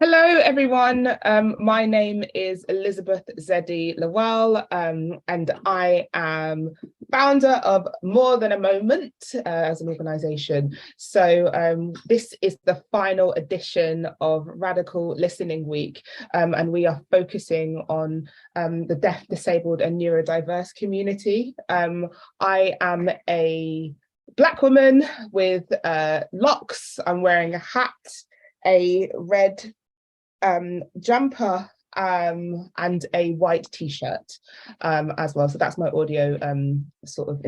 Hello, everyone. My name is Elizabeth Zeddy Lawal, and I am founder of More Than a Moment as an organisation. So this is the final edition of Radical Listening Week, and we are focusing on the deaf, disabled and neurodiverse community. I am a Black woman with locks. I'm wearing a hat, a red jumper and a white t-shirt as well. So that's my audio sort of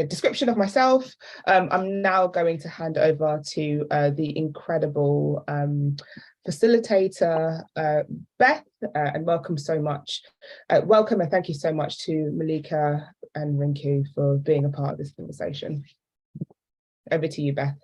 description of myself. I'm now going to hand over to the incredible facilitator, Beth, and welcome and thank you so much to Malikah and Rinkoo for being a part of this conversation. Over to you, Beth.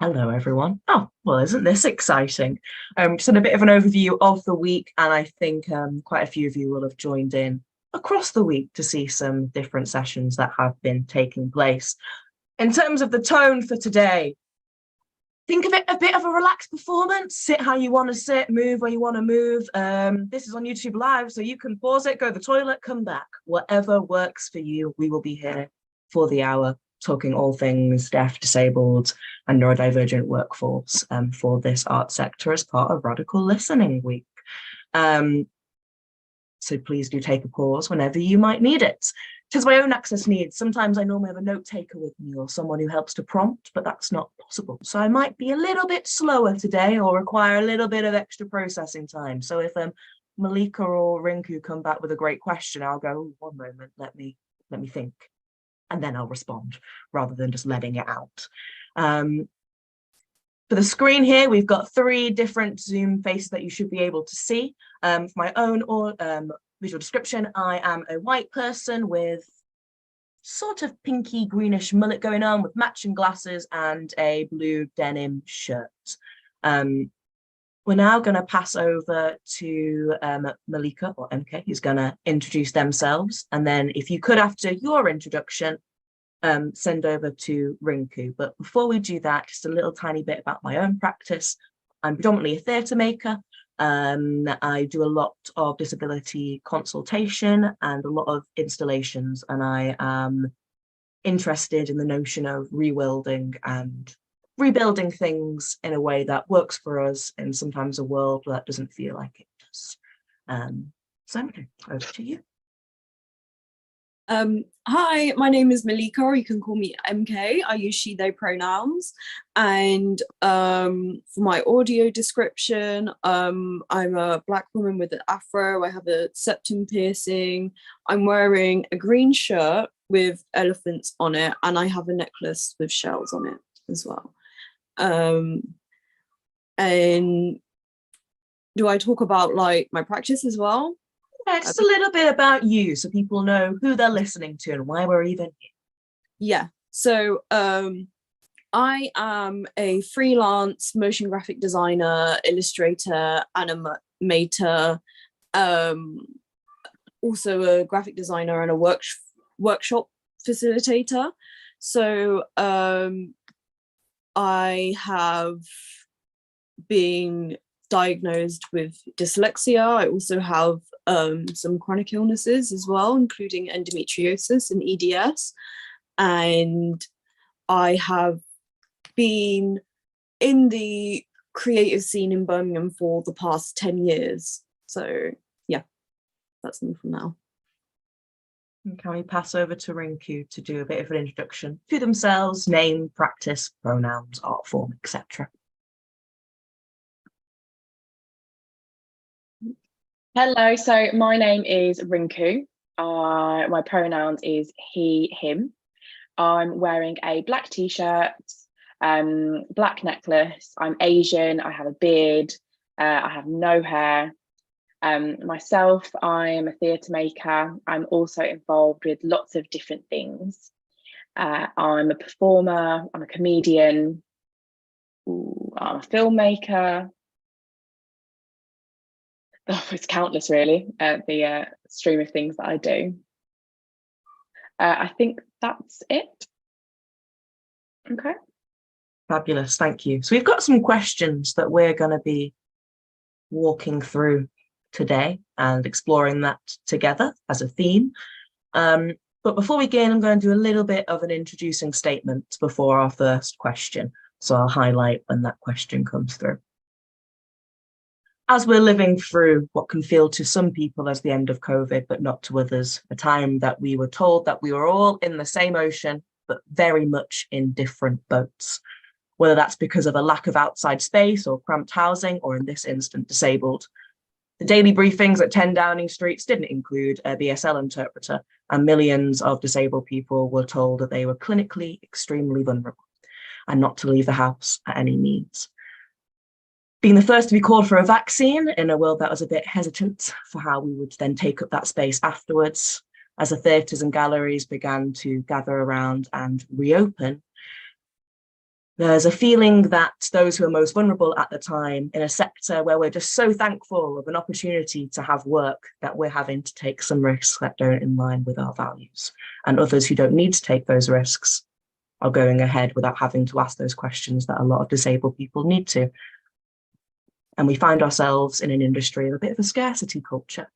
Hello, everyone. Oh, well, isn't this exciting? Just a bit of an overview of the week, and I think quite a few of you will have joined in across the week to see some different sessions that have been taking place. In terms of the tone for today, think of it a bit of a relaxed performance. Sit how you want to sit, move where you want to move. This is on YouTube Live, so you can pause it, go to the toilet, come back. Whatever works for you, we will be here for the hour, talking all things deaf, disabled and neurodivergent workforce for this art sector as part of Radical Listening Week. So please do take a pause whenever you might need it. Because my own access needs, sometimes I normally have a note taker with me or someone who helps to prompt, but that's not possible. So I might be a little bit slower today or require a little bit of extra processing time. So if Malikah or Rinkoo come back with a great question, I'll go, one moment, let me think. And then I'll respond rather than just letting it out. For the screen here, we've got 3 different Zoom faces that you should be able to see. For my own visual description, I am a white person with sort of pinky greenish mullet going on with matching glasses and a blue denim shirt. We're now going to pass over to Malikah or MK, who's going to introduce themselves. And then if you could, after your introduction, send over to Rinkoo. But before we do that, just a little tiny bit about my own practice. I'm predominantly a theatre maker. I do a lot of disability consultation and a lot of installations. And I am interested in the notion of rewilding and rebuilding things in a way that works for us in sometimes a world that doesn't feel like it does. So okay, over to you. Hi, my name is Malikah, or you can call me MK. I use she, they pronouns. And for my audio description, I'm a Black woman with an afro. I have a septum piercing. I'm wearing a green shirt with elephants on it, and I have a necklace with shells on it as well. And do I talk about like my practice as well? Yeah, just a little bit about you so people know who they're listening to and why we're even here. Yeah, so I am a freelance motion graphic designer, illustrator, animator, also a graphic designer and a workshop facilitator. So I have been diagnosed with dyslexia. I also have some chronic illnesses as well, including endometriosis and EDS. And I have been in the creative scene in Birmingham for the past 10 years. So yeah, that's me for now. Can we pass over to Rinkoo to do a bit of an introduction to themselves, name, practice, pronouns, art form, etc. Hello, so my name is Rinkoo. My pronouns is he, him. I'm wearing a black t-shirt, black necklace. I'm Asian, I have a beard, I have no hair. Myself, I'm a theatre maker. I'm also involved with lots of different things. I'm a performer, I'm a comedian, I'm a filmmaker. Oh, it's countless really, the stream of things that I do. I think that's it. Okay. Fabulous, thank you. So we've got some questions that we're going to be walking through today and exploring that together as a theme. But before we begin, I'm going to do a little bit of an introducing statement before our first question. So I'll highlight when that question comes through. As we're living through what can feel to some people as the end of COVID, but not to others, a time that we were told that we were all in the same ocean, but very much in different boats, whether that's because of a lack of outside space or cramped housing, or in this instant, disabled. The daily briefings at 10 Downing Streets didn't include a BSL interpreter, and millions of disabled people were told that they were clinically extremely vulnerable and not to leave the house at any means. Being the first to be called for a vaccine in a world that was a bit hesitant for how we would then take up that space afterwards, as the theatres and galleries began to gather around and reopen, there's a feeling that those who are most vulnerable at the time, in a sector where we're just so thankful of an opportunity to have work, that we're having to take some risks that don't in line with our values. And others who don't need to take those risks are going ahead without having to ask those questions that a lot of disabled people need to. And we find ourselves in an industry of a bit of a scarcity culture.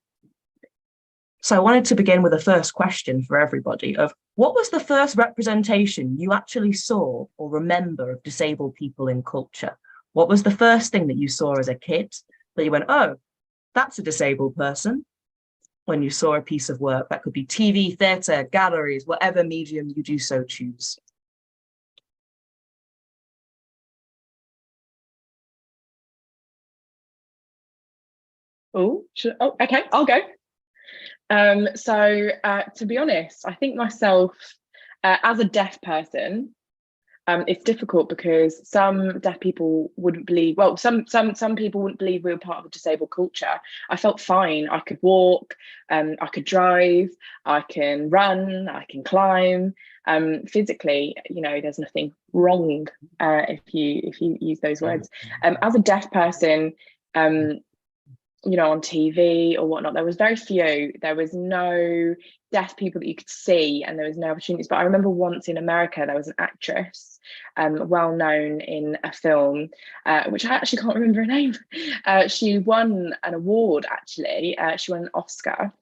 So I wanted to begin with a first question for everybody of, what was the first representation you actually saw or remember of disabled people in culture? What was the first thing that you saw as a kid that you went, oh, that's a disabled person? When you saw a piece of work, that could be TV, theatre, galleries, whatever medium you do so choose. Okay, I'll go. To be honest, I think myself, as a deaf person, it's difficult because some deaf people wouldn't believe, well, some people wouldn't believe we were part of a disabled culture. I felt fine. I could walk, I could drive, I can run, I can climb. Physically, you know, there's nothing wrong if you use those words. As a deaf person, you know, on TV or whatnot, there was very few. There was no deaf people that you could see, and there was no opportunities. But I remember once in America, there was an actress, well known in a film, which I actually can't remember her name. She won an award, actually. She won an Oscar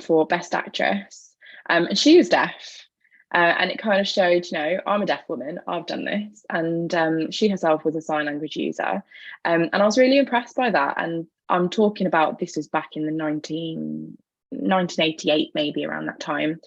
for Best Actress, and she was deaf. And it kind of showed, you know, I'm a deaf woman, I've done this. And she herself was a sign language user. And I was really impressed by that. And I'm talking about, this was back in the 1988, maybe around that time.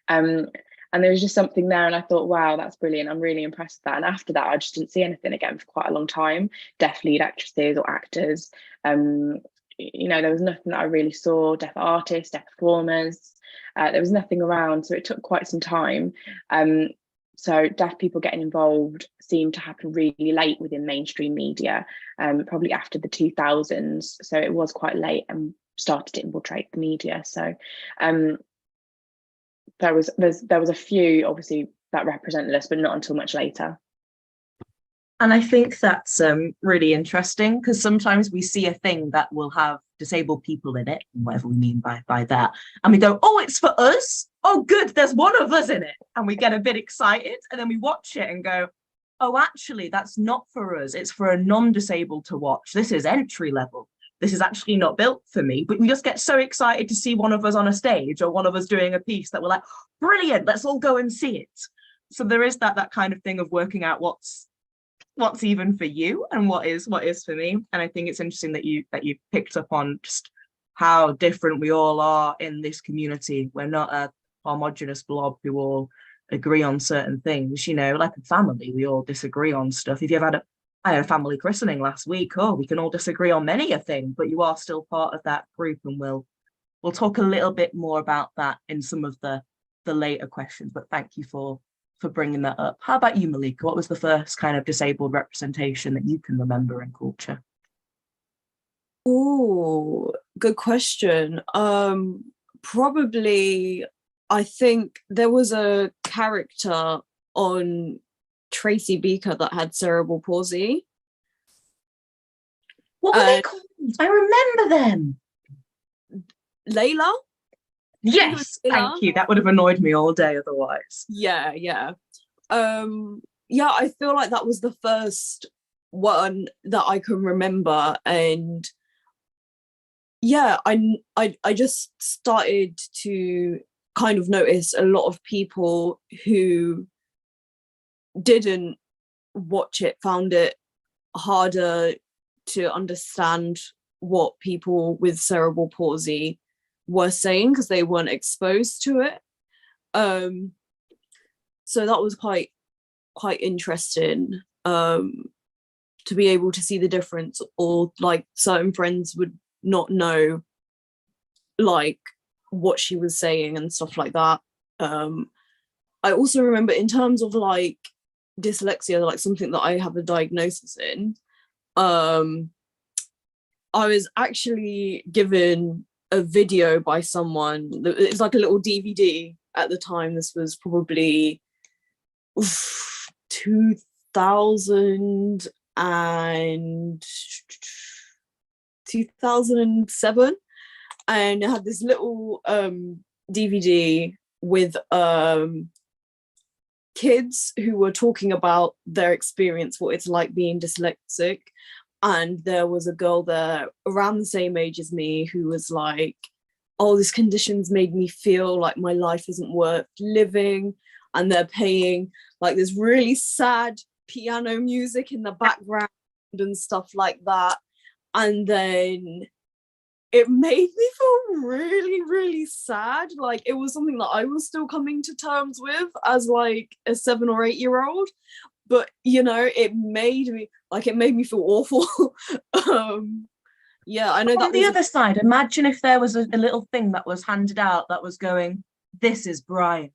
And there was just something there, and I thought, wow, that's brilliant. I'm really impressed with that. And after that, I just didn't see anything again for quite a long time. Deaf lead actresses or actors. You know, there was nothing that I really saw. Deaf artists, deaf performers. There was nothing around, so it took quite some time. So deaf people getting involved seemed to happen really late within mainstream media, probably after the 2000s. So it was quite late and started to infiltrate the media. So there was a few, obviously, that represented us, but not until much later. And I think that's really interesting, because sometimes we see a thing that will have disabled people in it, whatever we mean by that, and we go, oh, it's for us. Oh, good, there's one of us in it. And we get a bit excited, and then we watch it and go, oh, actually, that's not for us. It's for a non-disabled to watch. This is entry level. This is actually not built for me. But we just get so excited to see one of us on a stage or one of us doing a piece that we're like, brilliant, let's all go and see it. So there is that kind of thing of working out what's even for you and what is for me. And I think it's interesting that you picked up on just how different we all are in this community. We're not a homogenous blob who all agree on certain things, you know, like a family, we all disagree on stuff. If you've had I had a family christening last week, we can all disagree on many a thing, but you are still part of that group, and we'll talk a little bit more about that in some of the later questions. But thank you for bringing that up. How about you, Malikah? What was the first kind of disabled representation that you can remember in culture? Oh, good question. Probably, I think there was a character on Tracy Beaker that had cerebral palsy. What were they called? I remember them. Layla? Yes, thank you. That would have annoyed me all day otherwise. Yeah. yeah, I feel like that was the first one that I can remember, and yeah, I just started to kind of notice a lot of people who didn't watch it found it harder to understand what people with cerebral palsy were saying because they weren't exposed to it. So that was quite interesting, to be able to see the difference, or like certain friends would not know like what she was saying and stuff like that. I also remember in terms of like dyslexia, like something that I have a diagnosis in, I was actually given a video by someone. It's like a little DVD at the time. This was probably 2000 and 2007, and it had this little DVD with kids who were talking about their experience, what it's like being dyslexic. And there was a girl there around the same age as me who was like, oh, this condition's made me feel like my life isn't worth living. And they're playing like this really sad piano music in the background and stuff like that. And then it made me feel really, really sad. Like it was something that I was still coming to terms with as like a 7 or 8 year old. But you know, it made me feel awful. Yeah, I know that. On the other side, imagine if there was a little thing that was handed out that was going, this is Brian.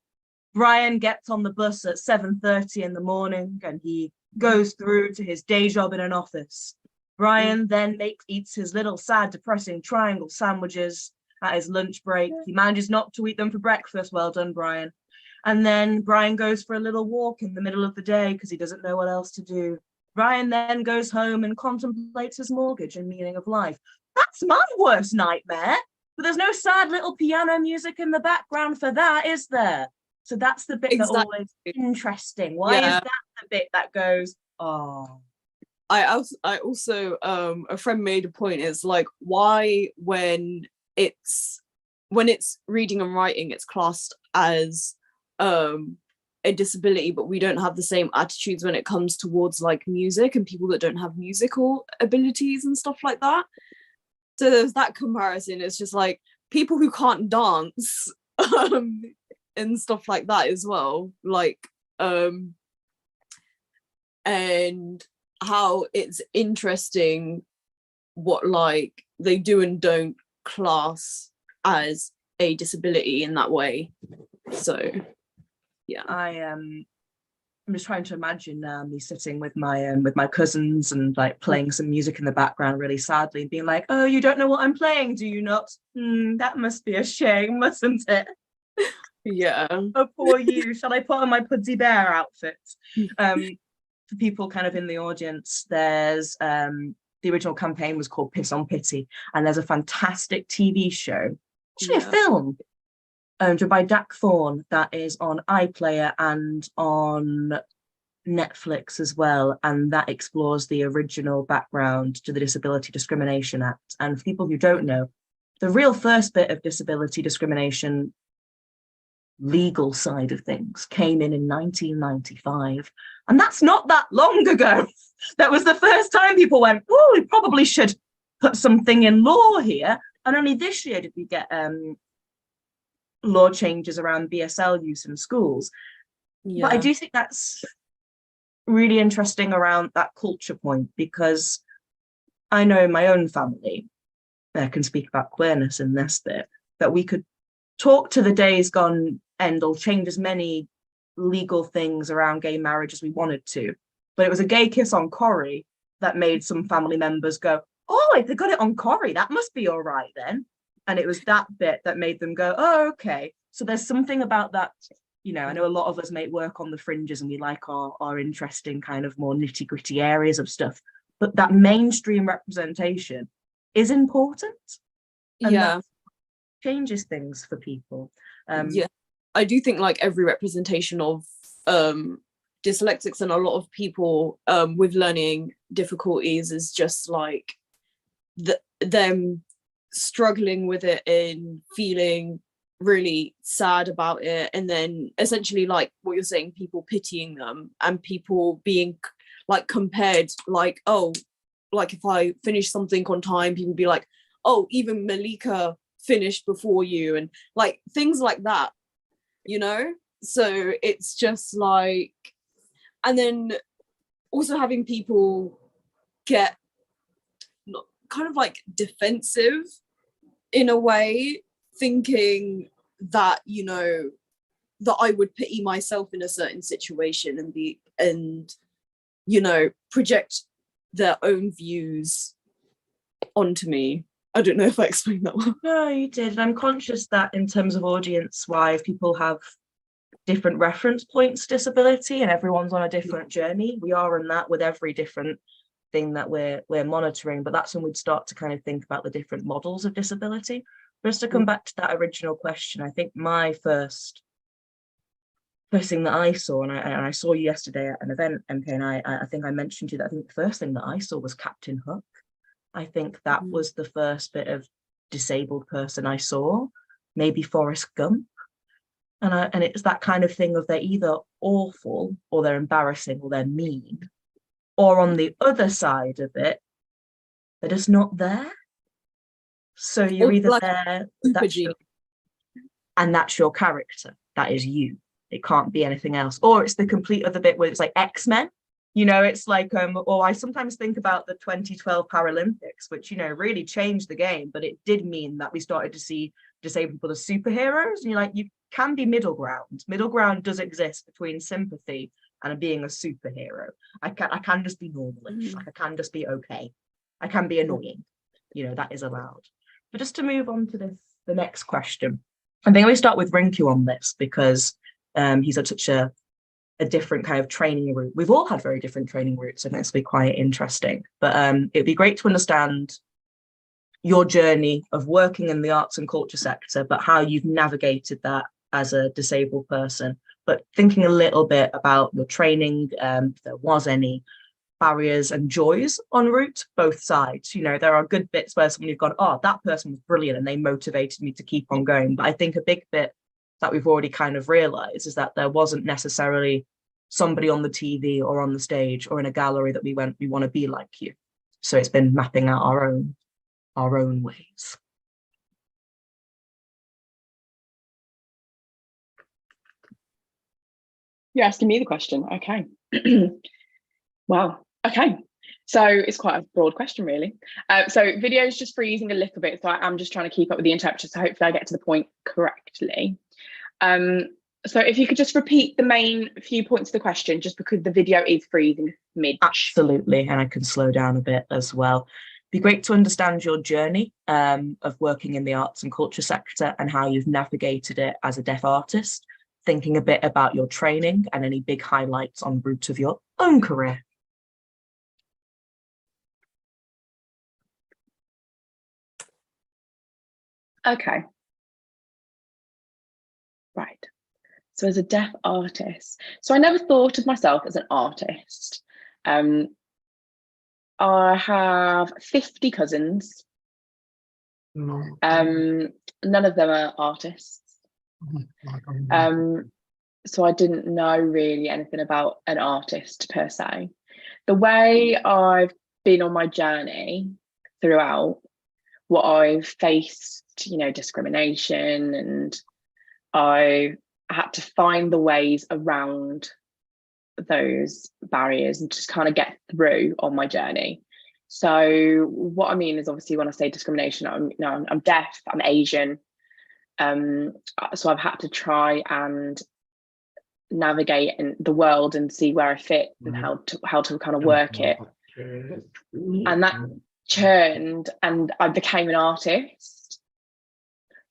Brian gets on the bus at 7:30 in the morning and he goes through to his day job in an office. Brian then eats his little sad, depressing triangle sandwiches at his lunch break. He manages not to eat them for breakfast. Well done, Brian. And then Brian goes for a little walk in the middle of the day because he doesn't know what else to do. Brian then goes home and contemplates his mortgage and meaning of life. That's my worst nightmare. But there's no sad little piano music in the background for that, is there? So that's the bit that always interesting. Why is that the bit that goes, oh? I also a friend made a point. It's like, why when it's reading and writing, it's classed as a disability, but we don't have the same attitudes when it comes towards like music and people that don't have musical abilities and stuff like that. So there's that comparison. It's just like people who can't dance and stuff like that as well, like and how it's interesting what like they do and don't class as a disability in that way. So yeah, I'm just trying to imagine me sitting with my cousins and like playing some music in the background really sadly and being like, oh, you don't know what I'm playing, do you not? That must be a shame, mustn't it? Yeah. Oh, poor you. Shall I put on my Pudsey Bear outfit? For people kind of in the audience, there's the original campaign was called Piss on Pity, and there's a fantastic TV show, actually a film, directed by Jack Thorne, that is on iPlayer and on Netflix as well, and that explores the original background to the Disability Discrimination Act. And for people who don't know, the real first bit of disability discrimination legal side of things came in 1995, and that's not that long ago. That was the first time people went, oh, we probably should put something in law here. And only this year did we get law changes around BSL use in schools. But I do think that's really interesting around that culture point, because I know in my own family, I can speak about queerness in this bit, that we could talk to the days gone end or change as many legal things around gay marriage as we wanted to. But it was a gay kiss on Corrie that made some family members go, oh, if they got it on Corrie, that must be all right then. And it was that bit that made them go, oh, okay. So there's something about that, you know, I know a lot of us make work on the fringes and we like our interesting kind of more nitty gritty areas of stuff, but that mainstream representation is important. And that changes things for people. I do think like every representation of dyslexics and a lot of people with learning difficulties is just like them struggling with it and feeling really sad about it, and then essentially like what you're saying, people pitying them and people being like compared, like, oh, like if I finish something on time, people be like, oh, even Malikah finished before you, and like things like that, you know. So it's just like, and then also having people get kind of like defensive in a way, thinking that, you know, that I would pity myself in a certain situation and you know, project their own views onto me. I don't know if I explained that well. No, you did. And I'm conscious that in terms of audience-wise, people have different reference points to disability and everyone's on a different journey. We are in that with every different thing that we're monitoring, but that's when we'd start to kind of think about the different models of disability. But just to come back to that original question, I think my first thing that I saw, and I saw you yesterday at an event, MP, and I think I mentioned to you that I think the first thing that I saw was Captain Hook. I think that was the first bit of disabled person I saw, maybe Forrest Gump. And it's that kind of thing of they're either awful or they're embarrassing or they're mean. Or on the other side of it, they're just not there. So you're either like there, and that's your character. That is you. It can't be anything else. Or it's the complete other bit where it's like X-Men. You know, it's like, or I sometimes think about the 2012 Paralympics, which, you know, really changed the game, but it did mean that we started to see disabled people as superheroes. And you're like, you can be middle ground. Middle ground does exist between sympathy and being a superhero. I can just be normalish. Like I can just be okay. I can be annoying. You know, that is allowed. But just to move on to the next question, I think we start with Rinkoo on this because he's had such a different kind of training route. We've all had very different training routes, and it's be quite interesting. But it'd be great to understand your journey of working in the arts and culture sector, but how you've navigated that as a disabled person. But thinking a little bit about your training, if there was any barriers and joys en route, both sides. You know, there are good bits where someone you've gone, oh, that person was brilliant and they motivated me to keep on going. But I think a big bit that we've already kind of realized is that there wasn't necessarily somebody on the TV or on the stage or in a gallery that we went, we want to be like you. So it's been mapping out our own ways. You're asking me the question. Okay. Wow. Okay. So it's quite a broad question, really. So video is just freezing a little bit. So I'm just trying to keep up with the interpreter. So hopefully I get to the point correctly. So if you could just repeat the main few points of the question, just because the video is freezing mid. Absolutely. And I can slow down a bit as well. It'd be great to understand your journey of working in the arts and culture sector and how you've navigated it as a deaf artist, thinking a bit about your training and any big highlights on route of your own career. Okay. Right. So as a deaf artist, so I never thought of myself as an artist. I have 50 cousins. None of them are artists. So I didn't know really anything about an artist per se. The way I've been on my journey throughout, what I've faced, you know, discrimination, and I had to find the ways around those barriers and just kind of get through on my journey. So what I mean is, obviously, when I say discrimination, I'm deaf, I'm Asian. So I've had to try and navigate in the world and see where I fit and how to kind of work it. And that churned and I became an artist.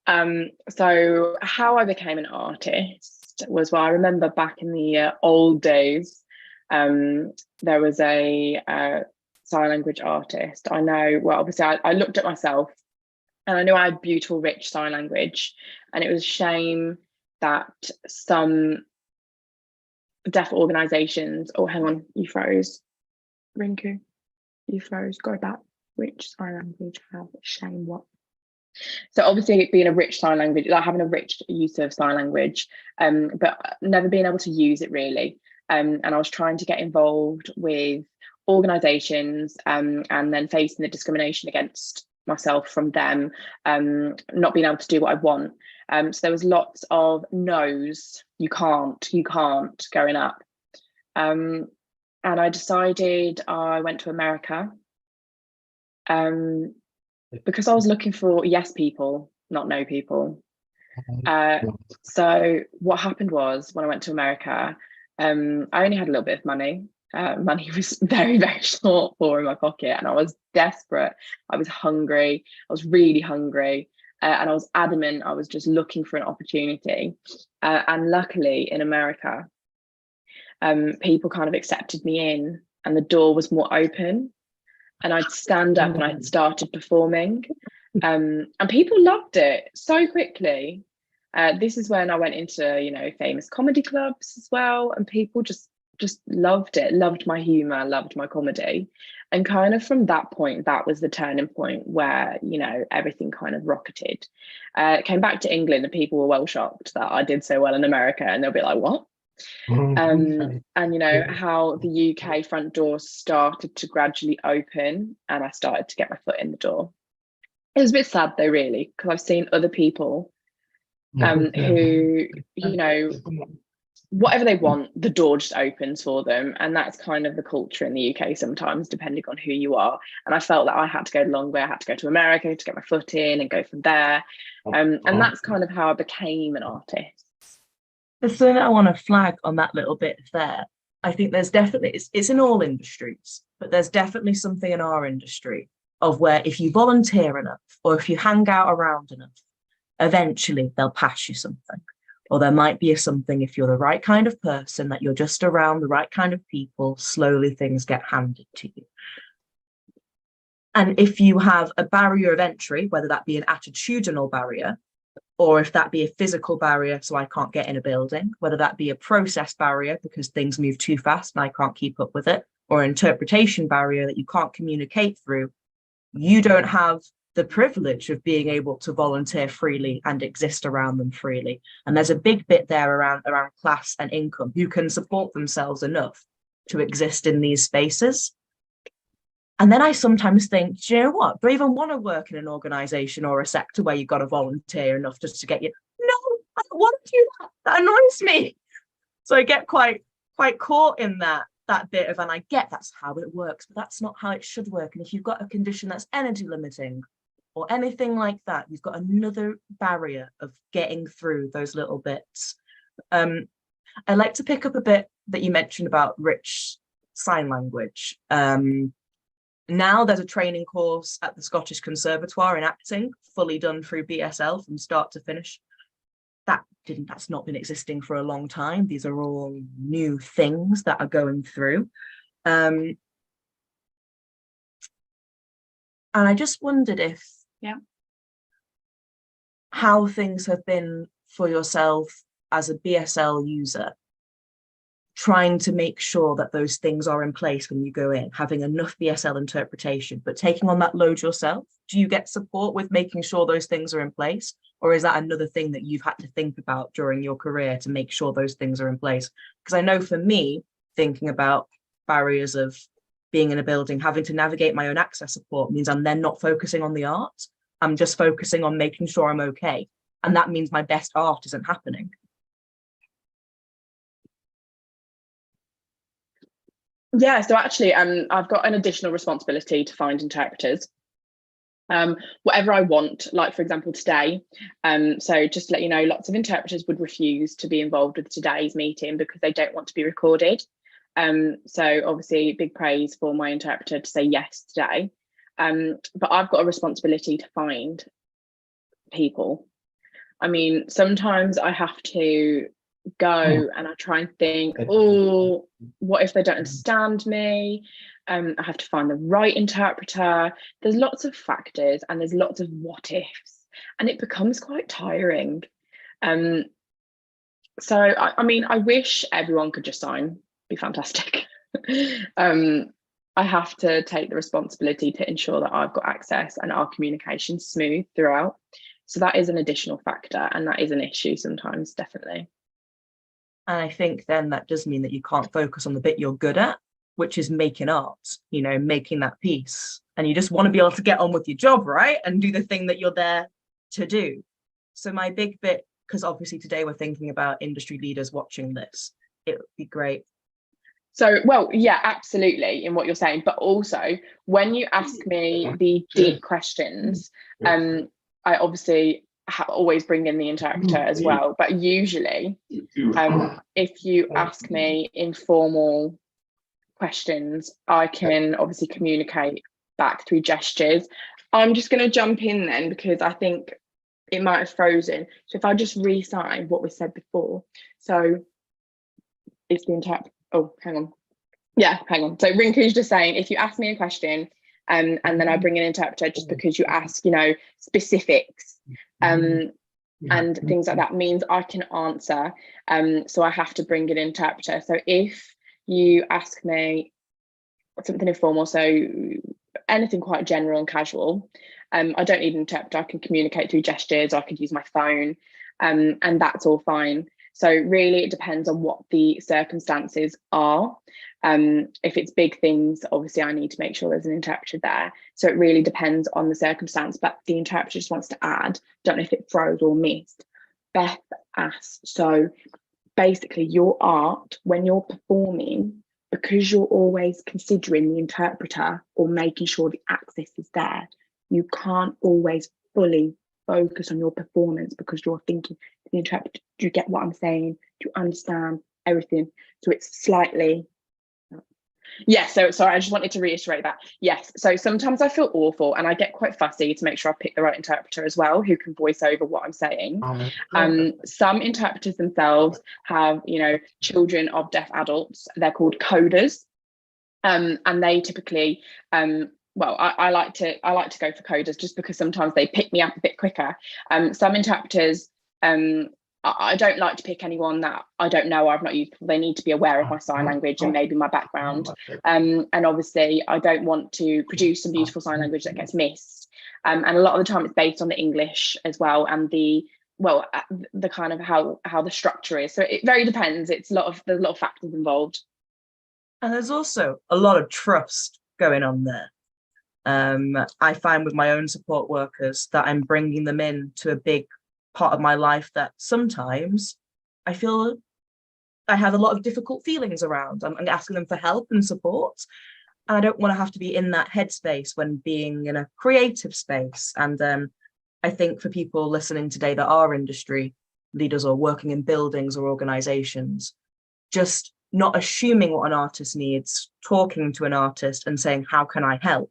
So how I became an artist was, well, I remember back in the old days, there was a sign language artist. I know, well, obviously I looked at myself and I knew I had beautiful, rich sign language, and it was a shame that some deaf organisations. Oh, hang on, you froze. Rinkoo, you froze. Go back. Which sign language have shame what? So obviously it being a rich sign language, like having a rich use of sign language, but never being able to use it really. And I was trying to get involved with organisations and then facing the discrimination against myself from them, not being able to do what I want. So there was lots of no's, you can't going up. And I decided I went to America because I was looking for yes people, not no people. So what happened was when I went to America, I only had a little bit of money. Money was very, very short for in my pocket, and I was desperate. I was hungry. I was really hungry, and I was adamant. I was just looking for an opportunity. And luckily in America, people kind of accepted me in, and the door was more open. And I'd stand up and I'd started performing, and people loved it so quickly. This is when I went into, you know, famous comedy clubs as well, and people just loved it, loved my humor, loved my comedy. And kind of from that point, that was the turning point where, you know, everything kind of rocketed. Came back to England and people were well shocked that I did so well in America, and they'll be like, what? And you know how the UK front door started to gradually open, and I started to get my foot in the door. It was a bit sad though, really, because I've seen other people who, you know, whatever they want, the door just opens for them. And that's kind of the culture in the UK sometimes, depending on who you are. And I felt that I had to go the long way. I had to go to America to get my foot in and go from there. And that's kind of how I became an artist. The thing I want to flag on that little bit there, I think there's definitely, it's in all industries, but there's definitely something in our industry of where if you volunteer enough or if you hang out around enough, eventually they'll pass you something. Or there might be something, if you're the right kind of person, that you're just around the right kind of people, slowly things get handed to you. And if you have a barrier of entry, whether that be an attitudinal barrier, or if that be a physical barrier, so I can't get in a building, whether that be a process barrier because things move too fast and I can't keep up with it, or an interpretation barrier that you can't communicate through, you don't have the privilege of being able to volunteer freely and exist around them freely. And there's a big bit there around class and income, who can support themselves enough to exist in these spaces. And then I sometimes think, do you know what? Do I even want to work in an organisation or a sector where you've got to volunteer enough just to get you? No, I don't want to do that. That annoys me. So I get quite caught in that bit of, and I get that's how it works, but that's not how it should work. And if you've got a condition that's energy limiting or anything like that, you've got another barrier of getting through those little bits. I'd like to pick up a bit that you mentioned about rich sign language. Now there's a training course at the Scottish Conservatoire in acting, fully done through BSL from start to finish. That's not been existing for a long time. These are all new things that are going through. And I just wondered if, how things have been for yourself as a BSL user, trying to make sure that those things are in place when you go in, having enough BSL interpretation, but taking on that load yourself. Do you get support with making sure those things are in place? Or is that another thing that you've had to think about during your career to make sure those things are in place? Because I know for me, thinking about barriers of being in a building, having to navigate my own access support means I'm then not focusing on the art. I'm just focusing on making sure I'm okay. And that means my best art isn't happening. Yeah, so actually, I've got an additional responsibility to find interpreters. Whatever I want, like for example today. So just to let you know, lots of interpreters would refuse to be involved with today's meeting because they don't want to be recorded. So obviously big praise for my interpreter to say yes today. But I've got a responsibility to find people. I mean, sometimes I have to go and I try and think, oh, what if they don't understand me? I have to find the right interpreter. There's lots of factors and there's lots of what ifs, and it becomes quite tiring. So I mean, I wish everyone could just sign, be fantastic. I have to take the responsibility to ensure that I've got access and our communication smooth throughout. So that is an additional factor, and that is an issue sometimes, definitely. And I think then that does mean that you can't focus on the bit you're good at, which is making art, you know, making that piece. And you just want to be able to get on with your job, right? And do the thing that you're there to do. So my big bit, because obviously today we're thinking about industry leaders watching this, it would be great. So, well, yeah, absolutely, in what you're saying, but also when you ask me the deep questions, I obviously always bring in the interpreter as well, but usually if you ask me informal questions, I can obviously communicate back through gestures. I'm just going to jump in then, because I think it might have frozen. So if I just re-sign what was said before. So it's the interpreter. Oh, hang on. Yeah, hang on. So Rinkoo's just saying, if you ask me a question and then I bring an interpreter just because you ask, you know, specifics and things like that, means I can answer. So I have to bring an interpreter. So if you ask me something informal, so anything quite general and casual, I don't need an interpreter. I can communicate through gestures. I could use my phone, and that's all fine. So really, it depends on what the circumstances are. If it's big things, obviously I need to make sure there's an interpreter there. So it really depends on the circumstance, but the interpreter just wants to add, don't know if it froze or missed. Beth asked, so basically your art, when you're performing, because you're always considering the interpreter or making sure the access is there, you can't always fully focus on your performance because you're thinking, the interpreter, do you get what I'm saying? Do you understand everything? So it's slightly, yes, so sorry, I just wanted to reiterate that. Yes, so sometimes I feel awful and I get quite fussy to make sure I pick the right interpreter as well, who can voice over what I'm saying. Some interpreters themselves have, you know, children of deaf adults. They're called coders, and they typically, well, I like to go for coders just because sometimes they pick me up a bit quicker. Some interpreters, I don't like to pick anyone that I don't know or I've not used. They need to be aware of my sign language and maybe my background. And obviously I don't want to produce some beautiful sign language that gets missed. And a lot of the time it's based on the English as well, and the kind of how the structure is. So it very depends. There's a lot of factors involved. And there's also a lot of trust going on there. I find with my own support workers that I'm bringing them in to a big part of my life that sometimes I feel I have a lot of difficult feelings around. I'm asking them for help and support. And I don't want to have to be in that headspace when being in a creative space. And I think for people listening today that are industry leaders or working in buildings or organizations, just not assuming what an artist needs, talking to an artist and saying, how can I help?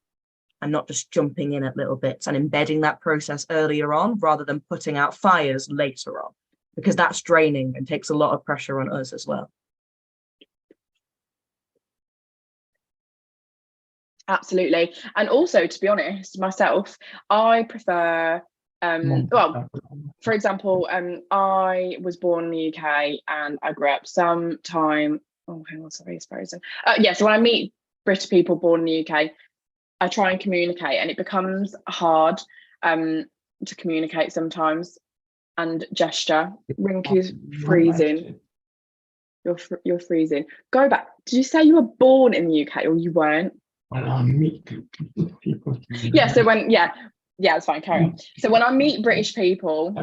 And not just jumping in at little bits and embedding that process earlier on rather than putting out fires later on, because that's draining and takes a lot of pressure on us as well. Absolutely. And also, to be honest, myself, I prefer, well, for example, I was born in the UK and I grew up sometime, oh, hang on, sorry, it's frozen. Yeah, so when I meet British people born in the UK, I try and communicate, and it becomes hard to communicate sometimes, and gesture. Rinkoo's freezing. You're freezing. Go back. Did you say you were born in the UK or you weren't? Well, I meet people. Yeah. So it's fine. Carry on. So when I meet British people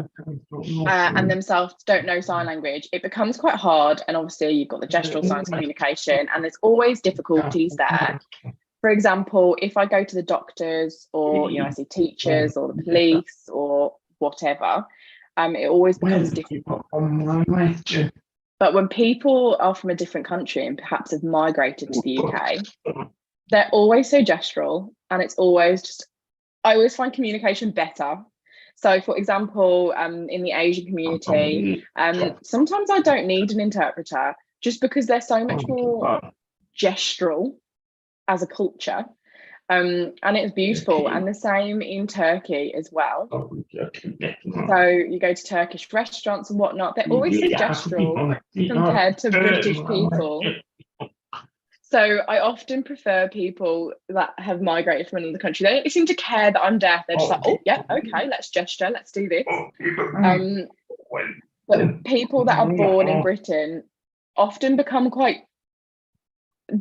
and themselves don't know sign language, it becomes quite hard. And obviously, you've got the gestural signs communication, and there's always difficulties there. For example, if I go to the doctors or, you know, I see teachers or the police or whatever, it always becomes difficult. But when people are from a different country and perhaps have migrated to the UK, they're always so gestural, and it's always just, I always find communication better. So for example, in the Asian community, sometimes I don't need an interpreter just because they're so much more gestural as a culture. And it's beautiful, and the same in Turkey as well. Oh, So you go to Turkish restaurants and whatnot, they're always so gestural compared to British people. So I often prefer people that have migrated from another country. They don't seem to care that I'm deaf. They're just like, oh yeah, okay, let's gesture, let's do this. But people that are born in Britain often become quite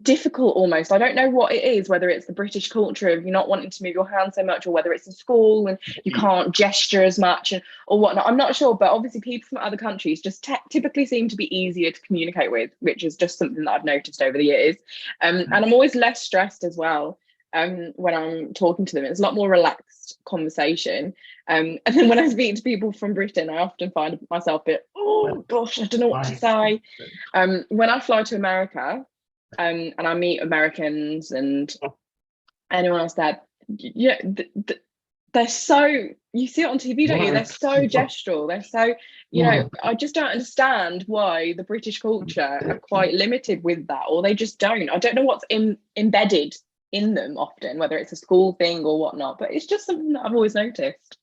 difficult almost. I don't know what it is, whether it's the British culture of you not wanting to move your hand so much, or whether it's in school and you can't gesture as much or whatnot. I'm not sure, but obviously people from other countries just typically seem to be easier to communicate with, which is just something that I've noticed over the years. And I'm always less stressed as well when I'm talking to them. It's a lot more relaxed conversation. And then when I speak to people from Britain, I often find myself a bit, oh gosh, I don't know what to say. When I fly to America, and I meet Americans and anyone else that, yeah, they're so, you see it on TV, don't you? They're so gestural. They're so, you know, I just don't understand why the British culture are quite limited with that, or they just don't. I don't know what's embedded in them often, whether it's a school thing or whatnot, but it's just something that I've always noticed.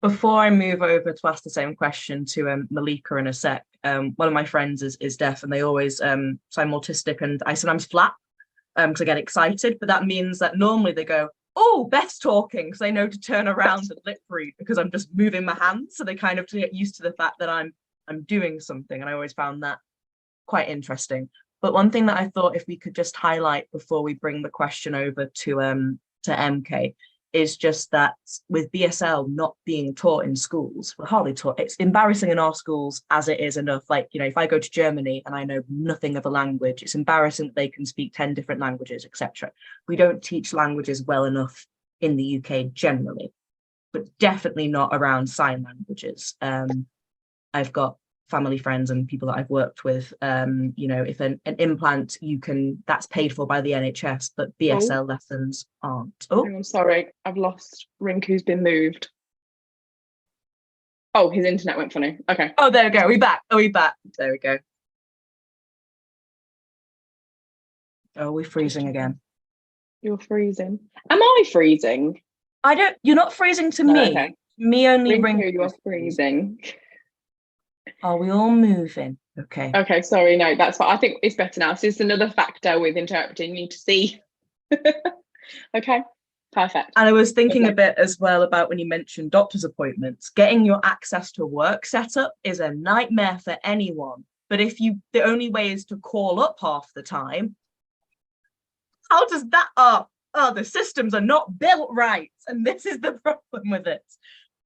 Before I move over to ask the same question to Malikah in a sec, one of my friends is deaf, and they always say I'm autistic, and I sometimes flap because I get excited, but that means that normally they go, oh, Beth's talking, because they know to turn around and lip read because I'm just moving my hands, so they kind of get used to the fact that I'm doing something, and I always found that quite interesting. But one thing that I thought if we could just highlight before we bring the question over to MK is just that with BSL not being taught in schools, we're hardly taught. It's embarrassing in our schools as it is enough. Like, you know, if I go to Germany and I know nothing of a language, it's embarrassing that they can speak 10 different languages, etc. We don't teach languages well enough in the UK generally, but definitely not around sign languages. I've got family friends and people that I've worked with, you know, if an implant that's paid for by the NHS, but BSL lessons aren't. Oh, I'm sorry, I've lost. Rinkoo's been moved. Oh, his internet went funny. Okay. Oh, there we go. Are we back? Are we back? There we go. Oh, we're freezing again. You're freezing. Am I freezing? You're not freezing to me. Okay. Me only. Rinkoo, you're freezing. Are we all moving? Okay. Okay, sorry, no, that's fine. I think it's better now. So it's another factor with interpreting. You need to see. Okay, perfect. And I was thinking a bit as well about when you mentioned doctor's appointments, getting your access to work set up is a nightmare for anyone. But if the only way is to call up half the time, how does that, the systems are not built right. And this is the problem with it.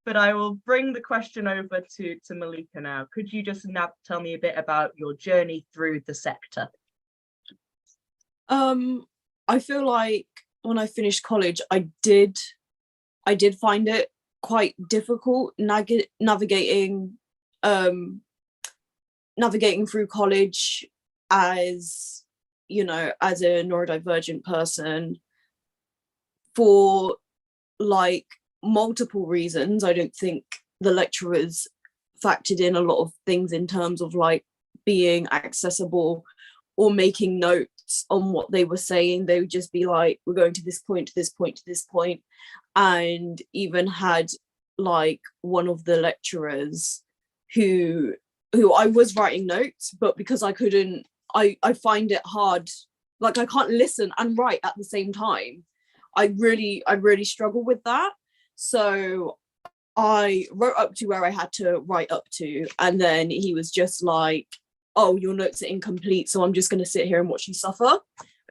But I will bring the question over to Malikah now. Could you just now tell me a bit about your journey through the sector? I feel like when I finished college, I did find it quite difficult navigating through college as, you know, as a neurodivergent person for like multiple reasons. I don't think the lecturers factored in a lot of things in terms of like being accessible or making notes on what they were saying. They would just be like, we're going to this point, to this point, to this point. And even had like one of the lecturers who I was writing notes, but because I couldn't, I find it hard, like I can't listen and write at the same time. I really struggle with that. So I wrote up to where I had to write up to, and then he was just like, oh, your notes are incomplete, so I'm just going to sit here and watch you suffer.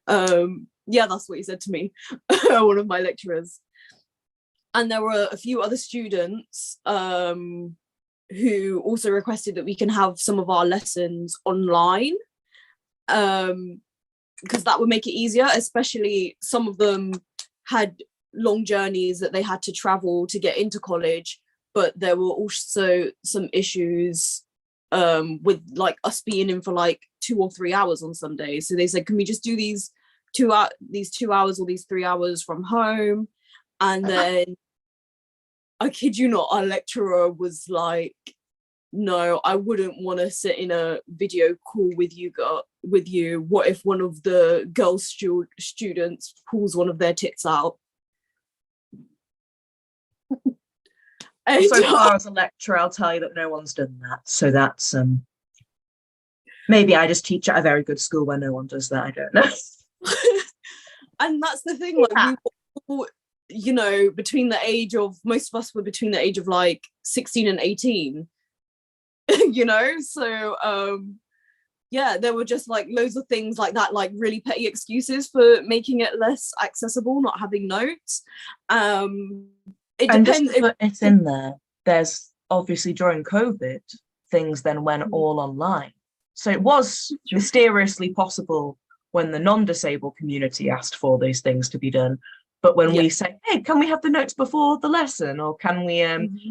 Yeah, that's what he said to me, one of my lecturers. And there were a few other students who also requested that we can have some of our lessons online, because that would make it easier, especially some of them had long journeys that they had to travel to get into college, but there were also some issues with like us being in for like 2 or 3 hours on some days. So they said, can we just do these 2 hours or these 3 hours from home? And then I kid you not, our lecturer was like, no, I wouldn't want to sit in a video call with you. What if one of the girl students pulls one of their tits out? And, So far as a lecturer, I'll tell you that no one's done that. So that's maybe I just teach at a very good school where no one does that. I don't know. and that's the thing, like Yeah. we were all, you know, between the age of, most of us were between the age of like 16 and 18, you know, so yeah, there were just like loads of things like that, like really petty excuses for making it less accessible, not having notes. It And depends. just to put it in there, there's obviously during COVID, things then went all online. So it was mysteriously possible when the non-disabled community asked for these things to be done. But when we say, hey, can we have the notes before the lesson? Or can we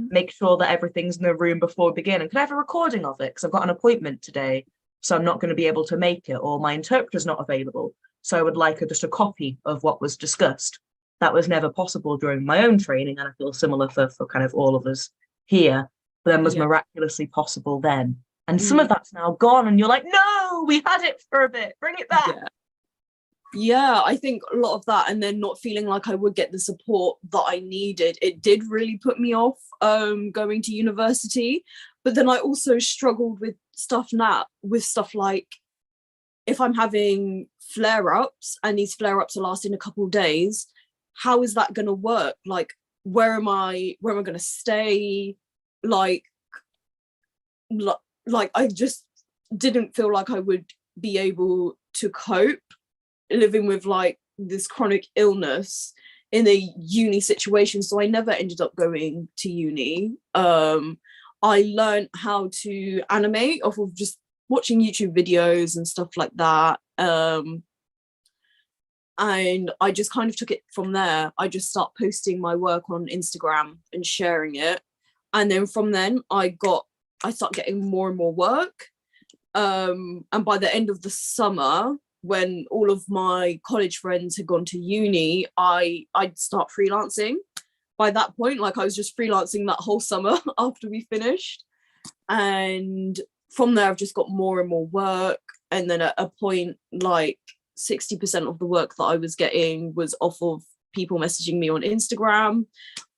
make sure that everything's in the room before we begin? And can I have a recording of it? Because I've got an appointment today, so I'm not going to be able to make it. Or my interpreter's not available, so I would like just a copy of what was discussed. That was never possible during my own training, and I feel similar for kind of all of us here, but then was miraculously possible then. And some of that's now gone, and you're like, no, we had it for a bit, bring it back. Yeah, I think a lot of that, and then not feeling like I would get the support that I needed, it did really put me off going to university. But then I also struggled with stuff like, if I'm having flare-ups and these flare-ups are lasting a couple of days, how is that going to work? Like, where am I going to stay? Like I just didn't feel like I would be able to cope living with like this chronic illness in a uni situation. So I never ended up going to uni. I learned how to animate off of just watching YouTube videos and stuff like that. And I just kind of took it from there. I just started posting my work on Instagram and sharing it. And then from then I started getting more and more work. And by the end of the summer, when all of my college friends had gone to uni, I'd start freelancing. By that point, like I was just freelancing that whole summer after we finished. And from there, I've just got more and more work. And then at a point, like 60% of the work that I was getting was off of people messaging me on Instagram.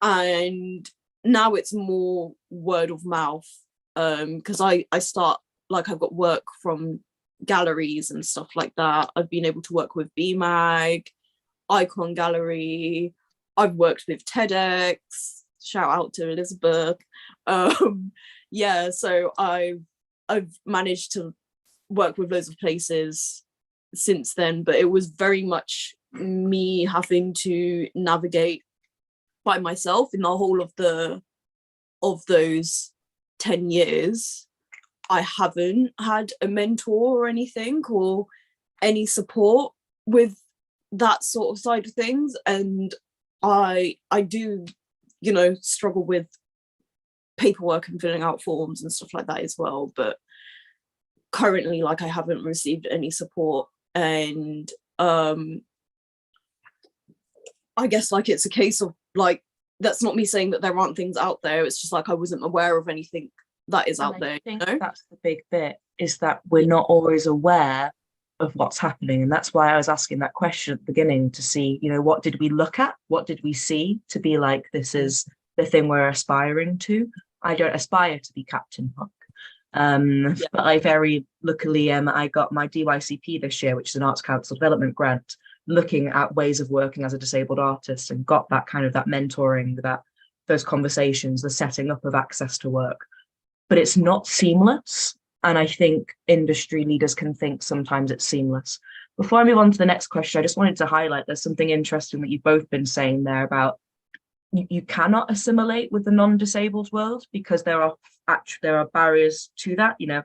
And now it's more word of mouth, because I start, like, I've got work from galleries and stuff like that. I've been able to work with BMAG, Icon Gallery. I've worked with TEDx. Shout out to Elizabeth. Yeah, so I've managed to work with loads of places since then, but it was very much me having to navigate by myself in the whole of those 10 years. I haven't had a mentor or anything, or any support with that sort of side of things. And I do, you know, struggle with paperwork and filling out forms and stuff like that as well. But currently, like, I haven't received any support. And I guess, like, it's a case of, like, that's not me saying that there aren't things out there. It's just like I wasn't aware of anything that is out there. I think that's the big bit, is that we're not always aware of what's happening. And that's why I was asking that question at the beginning, to see, you know, what did we look at? What did we see to be like, this is the thing we're aspiring to? I don't aspire to be Captain Hook. But I very luckily, I got my DYCP this year, which is an Arts Council Development Grant, looking at ways of working as a disabled artist, and got that kind of that mentoring, those conversations, the setting up of access to work. But it's not seamless. And I think industry leaders can think sometimes it's seamless. Before I move on to the next question, I just wanted to highlight there's something interesting that you've both been saying there about you cannot assimilate with the non-disabled world, because there are barriers to that. You know,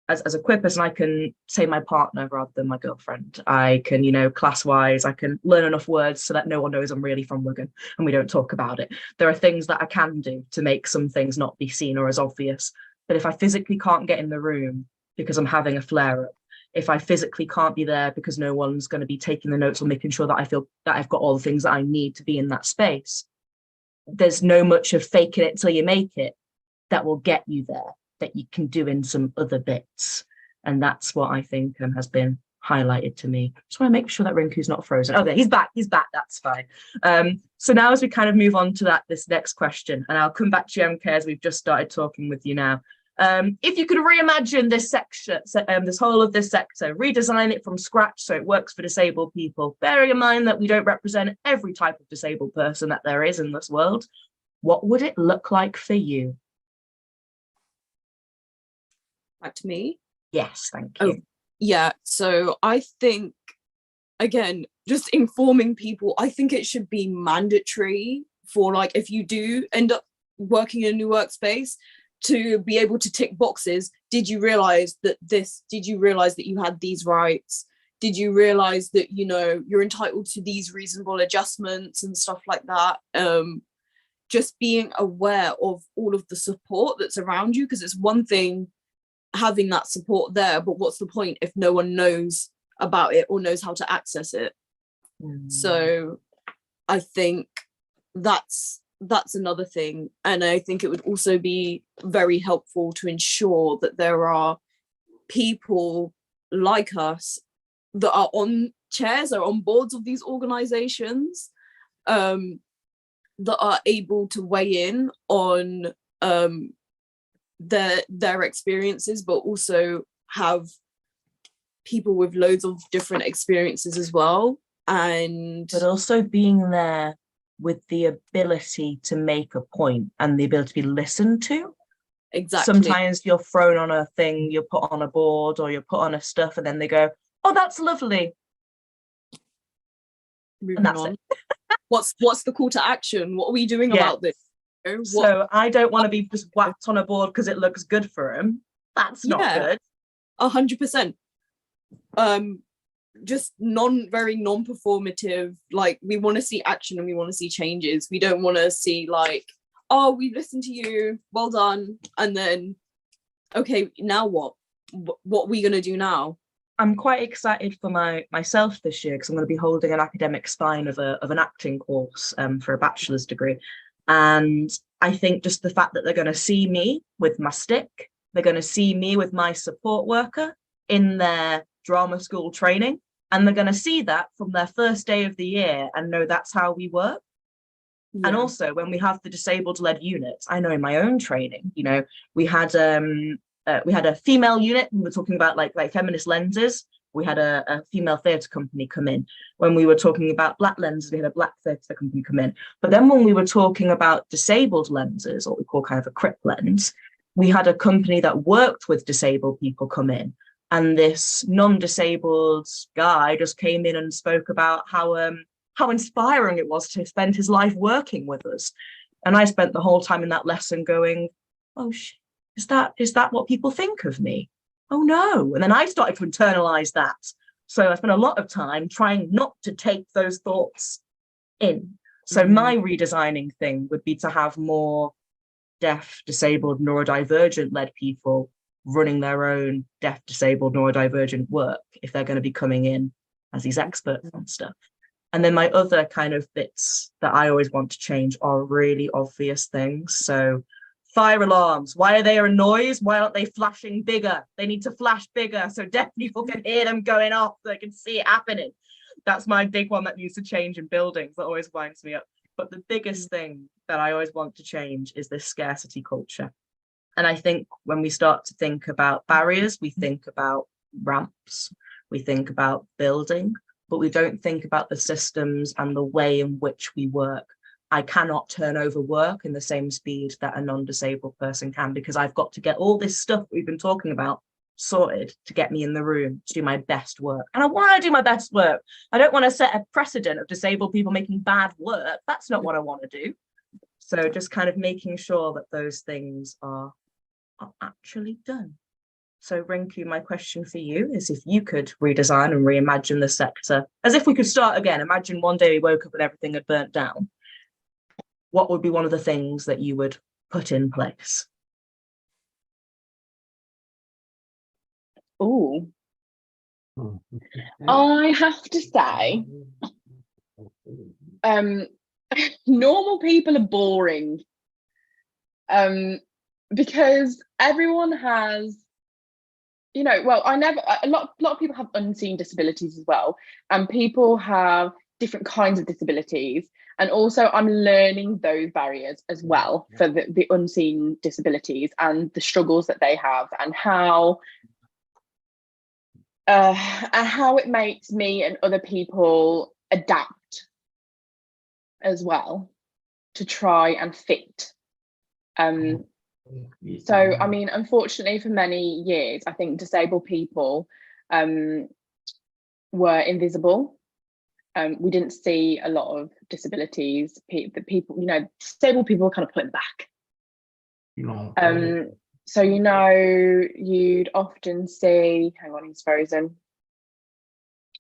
as a queer person, I can say my partner rather than my girlfriend. I can, you know, class-wise, I can learn enough words so that no one knows I'm really from Wigan and we don't talk about it. There are things that I can do to make some things not be seen or as obvious. But if I physically can't get in the room because I'm having a flare-up, if I physically can't be there because no one's going to be taking the notes or making sure that I feel that I've got all the things that I need to be in that space, there's no much of faking it till you make it that will get you there, that you can do in some other bits. And that's what I think has been highlighted to me. Just want to make sure that Rinkoo's not frozen. Okay, he's back, that's fine. So now as we kind of move on to this next question, and I'll come back to you, MK, as we've just started talking with you now. If you could reimagine this section, this whole of this sector, redesign it from scratch so it works for disabled people, bearing in mind that we don't represent every type of disabled person that there is in this world, what would it look like for you? Back to me? Yes, thank you. Oh, yeah, so I think, again, just informing people, I think it should be mandatory for, like, if you do end up working in a new workspace, to be able to tick boxes. Did you realize that you had these rights? Did you realize that, you know, you're entitled to these reasonable adjustments and stuff like that? Just being aware of all of the support that's around you, because it's one thing having that support there, but what's the point if no one knows about it or knows how to access it? So I think that's another thing. And I think it would also be very helpful to ensure that there are people like us that are on chairs or on boards of these organizations, that are able to weigh in on their experiences, but also have people with loads of different experiences as well. But also being there with the ability to make a point and the ability to be listened to. Exactly. Sometimes you're thrown on a thing, you're put on a board or you're put on a stuff, and then they go, oh, that's lovely. Moving on. What's the call to action? What are we doing about this? So I don't want to be just whacked on a board because it looks good for him. That's not good. 100%. Just very non-performative. Like, we want to see action and we want to see changes. We don't want to see, like, oh, we've listened to you, well done, and then, okay, now what are we going to do now? I'm quite excited for myself this year, because I'm going to be holding an academic spine of an acting course for a bachelor's degree. And I think just the fact that they're going to see me with my stick, they're going to see me with my support worker in their drama school training, and they're going to see that from their first day of the year and know that's how we work. Yeah. And also when we have the disabled-led units, I know in my own training, you know, we had a female unit. We were talking about like feminist lenses. We had a female theatre company come in. When we were talking about black lenses, we had a black theatre company come in. But then when we were talking about disabled lenses, or what we call kind of a CRIP lens, we had a company that worked with disabled people come in. And this non-disabled guy just came in and spoke about how inspiring it was to spend his life working with us. And I spent the whole time in that lesson going, oh, is that what people think of me? Oh no. And then I started to internalize that. So I spent a lot of time trying not to take those thoughts in. So my redesigning thing would be to have more deaf, disabled, neurodivergent led people running their own deaf, disabled, neurodivergent work if they're going to be coming in as these experts on stuff. And then my other kind of bits that I always want to change are really obvious things. So fire alarms, why are they a noise? Why aren't they flashing bigger? They need to flash bigger so deaf people can hear them going off, so they can see it happening. That's my big one that needs to change in buildings. That always winds me up. But the biggest thing that I always want to change is this scarcity culture. And I think when we start to think about barriers, we think about ramps, we think about building, but we don't think about the systems and the way in which we work. I cannot turn over work in the same speed that a non-disabled person can, because I've got to get all this stuff we've been talking about sorted to get me in the room to do my best work. And I want to do my best work. I don't want to set a precedent of disabled people making bad work. That's not what I want to do. So just kind of making sure that those things are actually done. So Rinkoo, my question for you is, if you could redesign and reimagine the sector, as if we could start again, imagine one day we woke up and everything had burnt down, what would be one of the things that you would put in place? Oh, I have to say, normal people are boring, because everyone has you know, well, a lot of people have unseen disabilities as well, and people have different kinds of disabilities, and also I'm learning those barriers as well for the unseen disabilities and the struggles that they have, and how it makes me and other people adapt as well to try and fit. So, I mean, unfortunately, for many years, I think disabled people were invisible. We didn't see a lot of disabilities. The people, you know, disabled people were kind of put in the back. So, you know, you'd often see, hang on, he's frozen.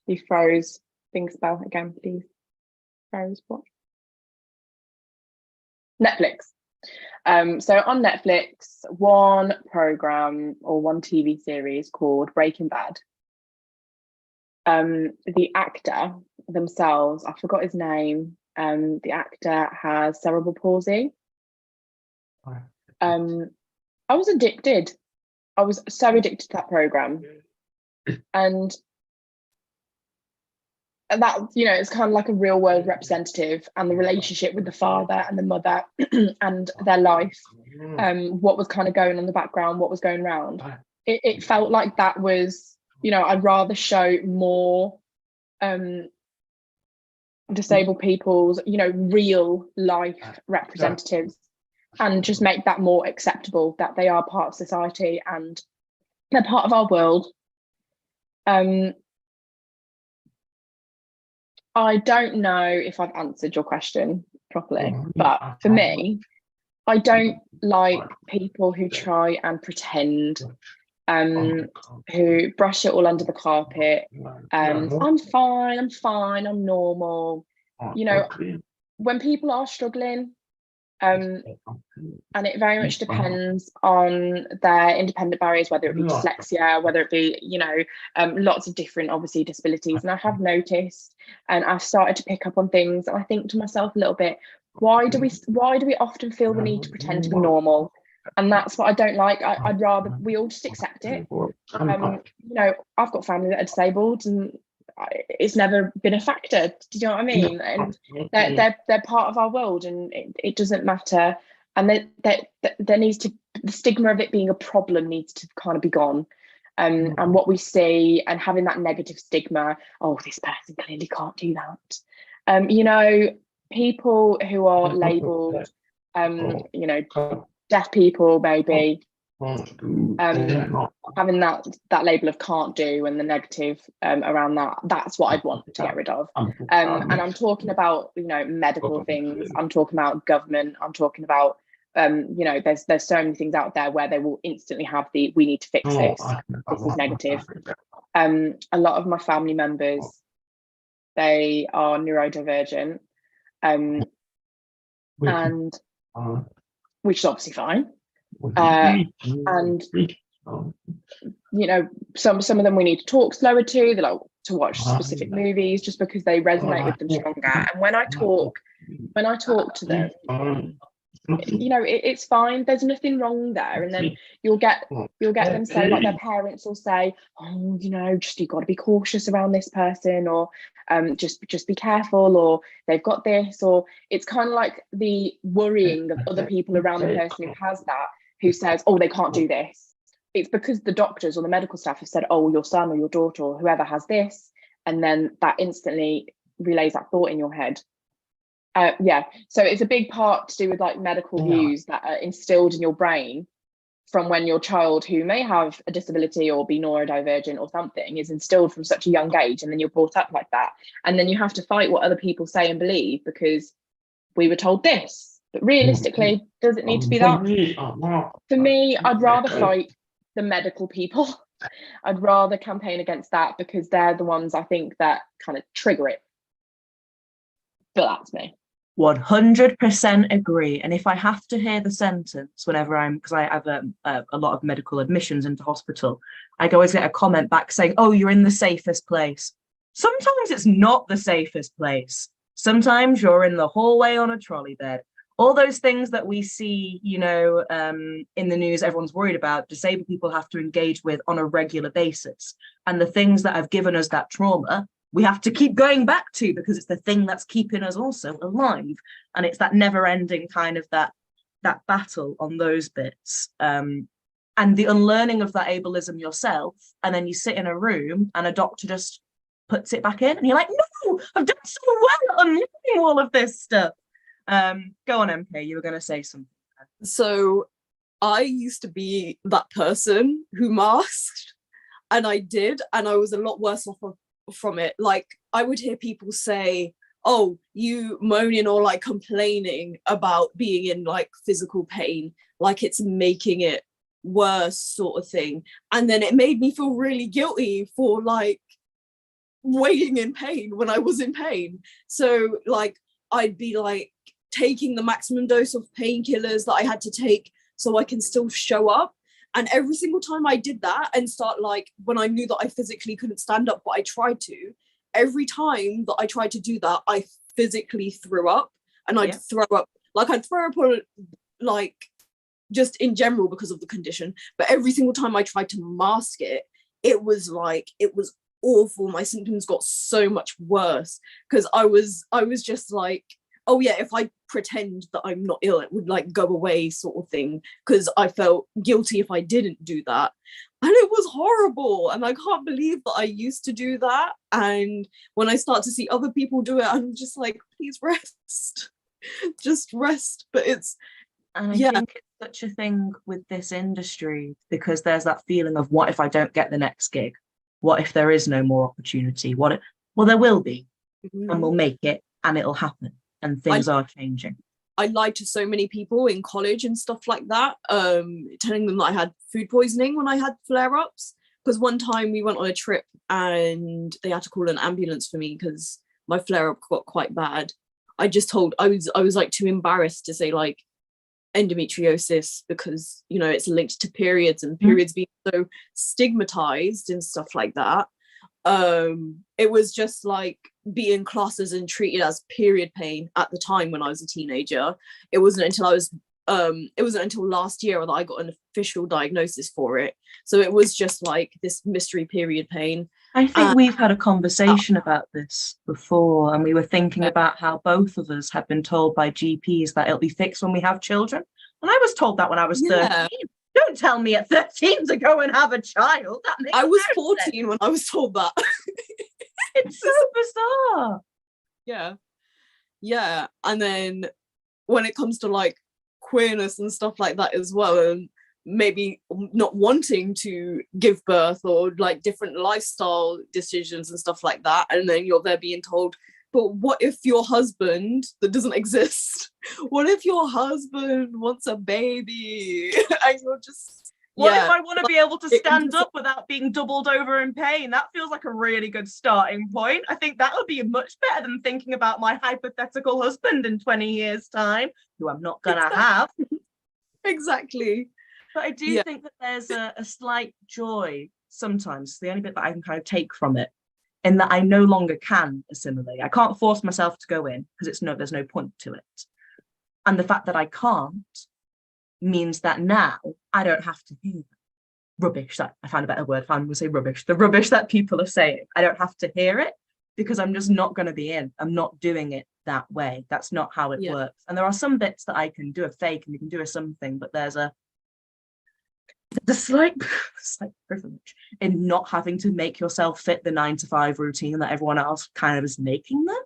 He froze. Think spell again, please. Froze what? Netflix. So on Netflix, one program or one TV series called Breaking Bad. The actor themselves, I forgot his name. The actor has cerebral palsy. I was addicted. I was so addicted to that program, and that, you know, it's kind of like a real world representative, and the relationship with the father and the mother and their life, what was kind of going on in the background, what was going around. It felt like that was, you know, I'd rather show more disabled people's, you know, real life representatives, and just make that more acceptable, that they are part of society and they're part of our world. I don't know if I've answered your question properly, but for me, I don't like people who try and pretend, who brush it all under the carpet. I'm fine, I'm normal. You know, when people are struggling, and it very much depends on their independent barriers, whether it be dyslexia, whether it be, you know, lots of different, obviously, disabilities. And I have noticed, and I've started to pick up on things, and I think to myself a little bit, why do we often feel the need to pretend to be normal? And that's what I don't like. I'd rather we all just accept it. You know, I've got family that are disabled, and it's never been a factor. Do you know what I mean? And they're part of our world, and it doesn't matter. And there needs to, the stigma of it being a problem needs to kind of be gone. And what we see, and having that negative stigma, oh, this person clearly can't do that. You know, people who are labelled, you know, deaf people, maybe, having that label of can't do and the negative around that's what I'd want to get rid of. And I'm talking about, you know, medical things, I'm talking about government, I'm talking about you know, there's so many things out there where they will instantly have we need to fix this is negative. A lot of my family members, they are neurodivergent, and which is obviously fine. And you know, some of them we need to talk slower to. They like to watch specific movies just because they resonate with them stronger. And when I talk to them, you know, it's fine. There's nothing wrong there. And then you'll get them say, like, their parents will say, oh, you know, just you've got to be cautious around this person, or just be careful, or they've got this, or it's kind of like the worrying of other people around the person who has that, who says, oh, they can't do this. It's because the doctors or the medical staff have said, oh, your son or your daughter or whoever has this, and then that instantly relays that thought in your head. Yeah, so it's a big part to do with like medical views that are instilled in your brain from when your child, who may have a disability or be neurodivergent or something, is instilled from such a young age, and then you're brought up like that, and then you have to fight what other people say and believe because we were told this. But realistically, does it need to be that? For me, I'd rather fight the medical people. I'd rather campaign against that, because they're the ones I think that kind of trigger it. But that's me. 100% agree. And if I have to hear the sentence whenever because I have a lot of medical admissions into hospital, I always get a comment back saying, oh, you're in the safest place. Sometimes it's not the safest place. Sometimes you're in the hallway on a trolley bed, all those things that we see, you know, in the news, everyone's worried about, disabled people have to engage with on a regular basis. And the things that have given us that trauma, we have to keep going back to, because it's the thing that's keeping us also alive. And it's that never ending kind of that battle on those bits. And the unlearning of that ableism yourself, and then you sit in a room and a doctor just puts it back in and you're like, no, I've done so well unlearning all of this stuff. Go on, MK, you were going to say something. So I used to be that person who masked, and I did, and I was a lot worse off from it. Like, I would hear people say, oh, you moaning or like complaining about being in like physical pain, like it's making it worse, sort of thing. And then it made me feel really guilty for like waiting in pain when I was in pain. So like I'd be like taking the maximum dose of painkillers that I had to take so I can still show up. And every single time I did that and start like, when I knew that I physically couldn't stand up, but I tried to, every time that I tried to do that, I physically threw up. And I'd throw up, like I'd throw up on like just in general because of the condition. But every single time I tried to mask it, it was awful. My symptoms got so much worse because I was just like, oh yeah, if I pretend that I'm not ill, it would like go away, sort of thing, because I felt guilty if I didn't do that. And it was horrible, and I can't believe that I used to do that. And when I start to see other people do it, I'm just like, please rest. Just rest. But it's, and I think it's such a thing with this industry, because there's that feeling of, what if I don't get the next gig? What if there is no more opportunity? Well, there will be, and we'll make it, and it'll happen, and things are changing. I lied to so many people in college and stuff like that, telling them that I had food poisoning when I had flare-ups. Because one time we went on a trip and they had to call an ambulance for me because my flare-up got quite bad. I just told, I was like too embarrassed to say like endometriosis, because, you know, it's linked to periods, and periods being so stigmatized and stuff like that. It was just like being classed as and treated as period pain at the time when I was a teenager. It wasn't until last year that I got an official diagnosis for it. So it was just like this mystery period pain. I think we've had a conversation about this before, and we were thinking about how both of us have been told by GPs that it'll be fixed when we have children. And I was told that when I was 13. Don't tell me at 13 to go and have a child. That makes I was no 14 sense. when I was told that. It's so bizarre. Yeah. And then when it comes to like queerness and stuff like that as well, and maybe not wanting to give birth, or like different lifestyle decisions and stuff like that, and then you're there being told, but what if your husband, that doesn't exist, what if your husband wants a baby? And you're just, what if I want to be able to stand up without being doubled over in pain? That feels like a really good starting point. I think that would be much better than thinking about my hypothetical husband in 20 years' time, who I'm not gonna have. Exactly. But I do think that there's a slight joy sometimes, the only bit that I can kind of take from it, in that I no longer can assimilate. I can't force myself to go in because there's no point to it. And the fact that I can't means that now I don't have to hear rubbish. That I found a better word. I'm going to say rubbish. The rubbish that people are saying. I don't have to hear it because I'm just not going to be in. I'm not doing it that way. That's not how it works. And there are some bits that I can do a fake and you can do a something, but there's a slight privilege in not having to make yourself fit the 9-to-5 routine that everyone else kind of is making them.